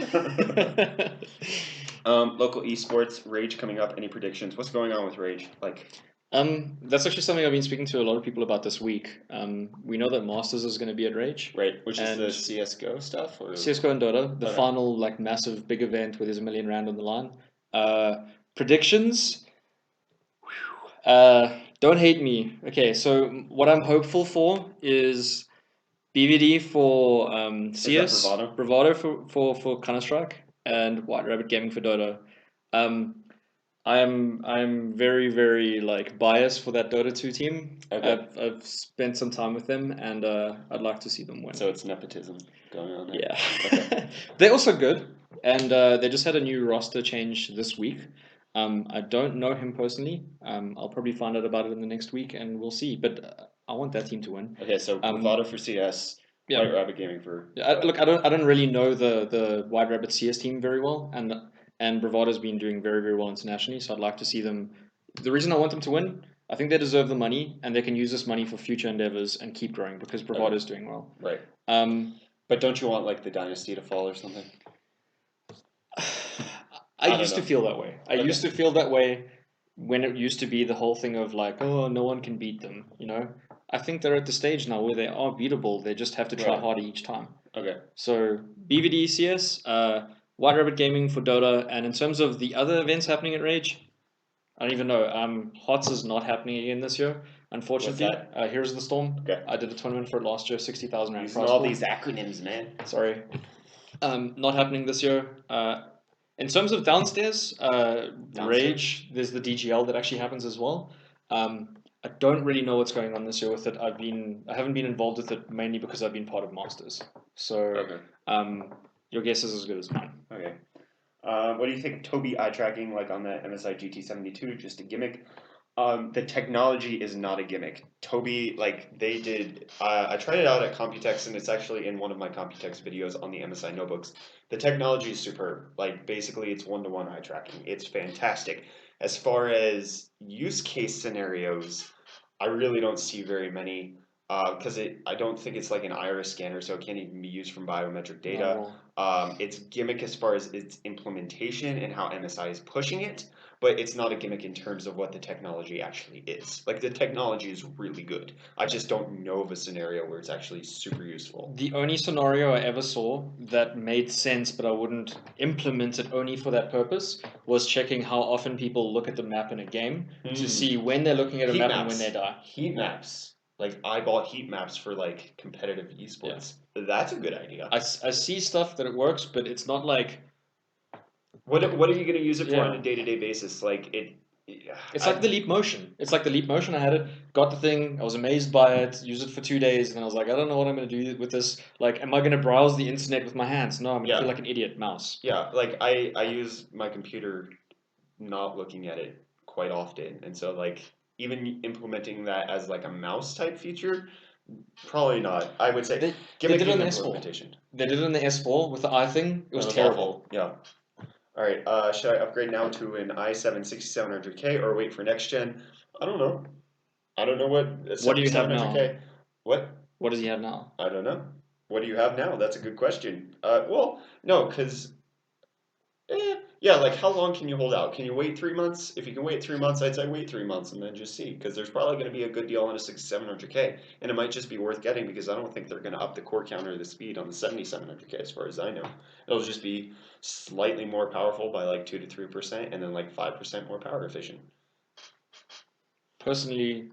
Speaker 1: Local esports, Rage coming up. Any predictions? What's going on with Rage?
Speaker 2: That's actually something I've been speaking to a lot of people about this week. We know that Masters is going to be at Rage,
Speaker 1: right? Which is the CS:GO stuff, or
Speaker 2: CS:GO and Dota, the final like massive big event where there's $1 million on the line. Predictions. Don't hate me. Okay, so what I'm hopeful for is BVD for CS, Bravado for Counter-Strike, and White Rabbit Gaming for Dota. I'm very, very like biased for that Dota 2 team. Okay. I've spent some time with them, and I'd like to see them win.
Speaker 1: So it's nepotism going on there.
Speaker 2: Yeah. Okay. They're also good, and they just had a new roster change this week. I don't know him personally. I'll probably find out about it in the next week, and we'll see. But I want that team to win.
Speaker 1: Okay, so Bravado for CS, yeah. White Rabbit Gaming for.
Speaker 2: Look, I don't really know the White Rabbit CS team very well, and Bravado's been doing very, very well internationally. So I'd like to see them. The reason I want them to win, I think they deserve the money, and they can use this money for future endeavors and keep growing because Bravado's doing well.
Speaker 1: Right. But don't you want like the dynasty to fall or something?
Speaker 2: I used to feel that way. I used to feel that way when it used to be the whole thing of like, oh, no one can beat them, you know? I think they're at the stage now where they are beatable. They just have to try harder each time.
Speaker 1: Okay.
Speaker 2: So BVD, CS, White Rabbit Gaming for Dota, and in terms of the other events happening at Rage, I don't even know. HOTS is not happening again this year, unfortunately.
Speaker 1: What's that?
Speaker 2: Here's the Storm.
Speaker 1: Okay.
Speaker 2: I did a tournament for it last year, 60,000 rand.
Speaker 1: Using all these acronyms, man.
Speaker 2: Sorry. Not happening this year. In terms of downstairs, Rage, there's the DGL that actually happens as well. I don't really know what's going on this year with it. I haven't been involved with it mainly because I've been part of Masters. So, your guess is as good as mine.
Speaker 1: Okay. What do you think of Tobii eye tracking, like on the MSI GT72? Just a gimmick? The technology is not a gimmick. Tobii, like they did, I tried it out at Computex, and it's actually in one of my Computex videos on the MSI notebooks. The technology is superb. Like basically, it's one-to-one eye tracking. It's fantastic. As far as use case scenarios, I really don't see very many. Because I don't think it's like an iris scanner, so it can't even be used from biometric data. It's gimmick as far as its implementation and how MSI is pushing it, but it's not a gimmick in terms of what the technology actually is. Like the technology is really good. I just don't know of a scenario where it's actually super useful.
Speaker 2: The only scenario I ever saw that made sense, but I wouldn't implement it only for that purpose, was checking how often people look at the map in a game to see when they're looking at a map and when they die.
Speaker 1: Heat maps. Like eyeball heat maps for like competitive esports. Yeah. That's a good idea.
Speaker 2: I see stuff that it works, but it's not like.
Speaker 1: What are you going to use it for on a day-to-day basis? Like
Speaker 2: It's like the Leap Motion. It's like the Leap Motion. I had it, got the thing, I was amazed by it, used it for 2 days, and I was like, I don't know what I'm going to do with this. Like, am I going to browse the internet with my hands? No, I'm going to feel like an idiot mouse.
Speaker 1: Yeah, like I use my computer not looking at it quite often, and so like even implementing that as like a mouse type feature, probably not. I would say
Speaker 2: They
Speaker 1: give
Speaker 2: did
Speaker 1: a
Speaker 2: it on
Speaker 1: game
Speaker 2: the S4.
Speaker 1: implementation.
Speaker 2: They did it on the S4 with the eye thing. It was terrible.
Speaker 1: Awful. Yeah. All right. Should I upgrade now to an i7 6700K or wait for next gen? I don't know. I don't know what
Speaker 2: What do you have now?
Speaker 1: 7700K. What?
Speaker 2: What does he have now?
Speaker 1: I don't know. What do you have now? That's a good question. Well, no, because yeah, like how long can you hold out? Can you wait 3 months? If you can wait 3 months, I'd say wait 3 months and then just see, because there's probably going to be a good deal on a 6700K, and it might just be worth getting because I don't think they're going to up the core count or the speed on the 7700K as far as I know. It'll just be slightly more powerful by like 2 to 3%, and then like 5% more power efficient.
Speaker 2: Personally,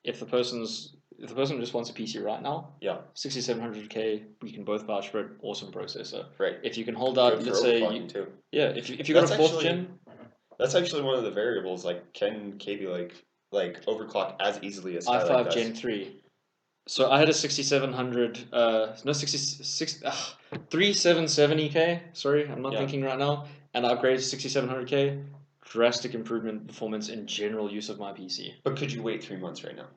Speaker 2: if the person just wants a PC right now,
Speaker 1: Yeah,
Speaker 2: 6700K, we can both vouch for it. Awesome processor.
Speaker 1: right.
Speaker 2: If you can hold out,
Speaker 1: Good for
Speaker 2: let's say,
Speaker 1: overclocking too.
Speaker 2: yeah, if you got a
Speaker 1: That's
Speaker 2: fourth
Speaker 1: actually
Speaker 2: gen,
Speaker 1: that's actually one of the variables. Like, can KB like overclock as easily as Skylake
Speaker 2: i5
Speaker 1: does?
Speaker 2: Gen 3. So I had a 6700, no 66, 3770K. Sorry, I'm not
Speaker 1: Yeah.
Speaker 2: thinking right now, and I upgraded to 6700K. Drastic improvement in performance in general use of my PC.
Speaker 1: But could you wait 3 months right now?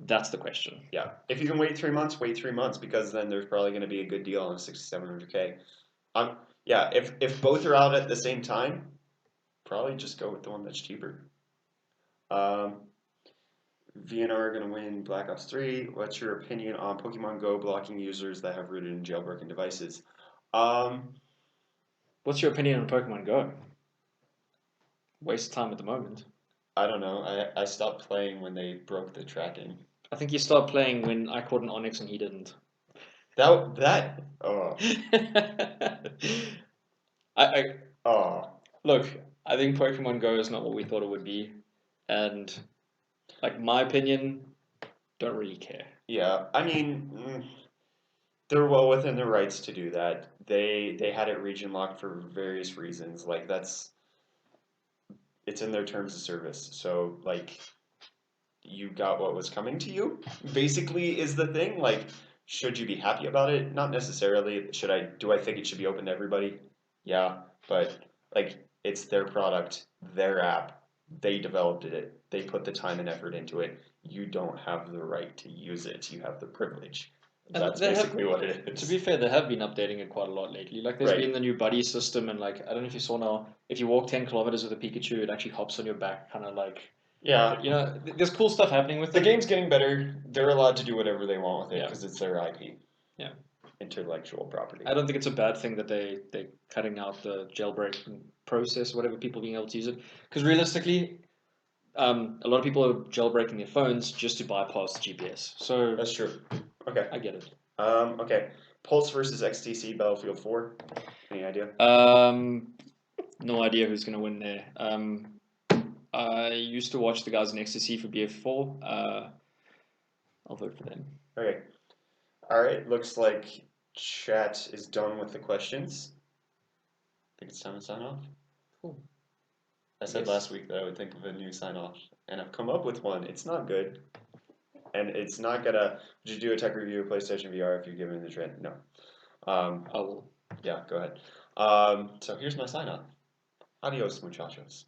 Speaker 2: That's the question.
Speaker 1: Yeah. If you can wait 3 months, wait 3 months, because then there's probably going to be a good deal on a 6700K. Yeah, if both are out at the same time, probably just go with the one that's cheaper. VNR are going to win Black Ops 3. What's your opinion on Pokemon Go blocking users that have rooted in jailbroken devices?
Speaker 2: What's your opinion on Pokemon Go? Waste of time at the moment.
Speaker 1: I don't know. I stopped playing when they broke the tracking.
Speaker 2: I think you stopped playing when I caught an Onyx and he didn't.
Speaker 1: Oh.
Speaker 2: I
Speaker 1: Oh.
Speaker 2: look. I think Pokemon Go is not what we thought it would be, and like my opinion, don't really care.
Speaker 1: Yeah, I mean, they're well within their rights to do that. They had it region locked for various reasons. Like it's in their terms of service. So like you got what was coming to you, basically is the thing. Like, should you be happy about it? Not necessarily. Do I think it should be open to everybody? Yeah, but like it's their product, their app. They developed it. They put the time and effort into it. You don't have the right to use it. You have the privilege.
Speaker 2: And
Speaker 1: That's basically what it
Speaker 2: to
Speaker 1: is.
Speaker 2: be fair, they have been updating it quite a lot lately. Like there's been
Speaker 1: Right.
Speaker 2: the new buddy system, and like I don't know if you saw now, if you walk 10 kilometers with a Pikachu, it actually hops on your back, kind of like
Speaker 1: Yeah.
Speaker 2: you know. There's cool stuff happening with
Speaker 1: The
Speaker 2: it.
Speaker 1: game's getting better. They're allowed to do whatever they want with it
Speaker 2: Yeah.
Speaker 1: because it's their IP.
Speaker 2: Yeah.
Speaker 1: Intellectual property.
Speaker 2: I don't think it's a bad thing that they're cutting out the jailbreak process, whatever, people being able to use it. Because realistically, a lot of people are jailbreaking their phones just to bypass the GPS. So
Speaker 1: That's true. Okay.
Speaker 2: I get it.
Speaker 1: Okay. Pulse versus XTC Battlefield 4. Any idea?
Speaker 2: No idea who's gonna win there. I used to watch the guys in Ecstasy for BF4. I'll vote for them.
Speaker 1: Okay. All right. Looks like chat is done with the questions. I think it's time to sign off.
Speaker 2: Cool.
Speaker 1: I said
Speaker 2: Yes.
Speaker 1: last week that I would think of a new sign off, and I've come up with one. It's not good, and it's not gonna. Would you do a tech review of PlayStation VR if you're given the trend? No.
Speaker 2: I will.
Speaker 1: Yeah. Go ahead. So here's my sign off. Adios, muchachos.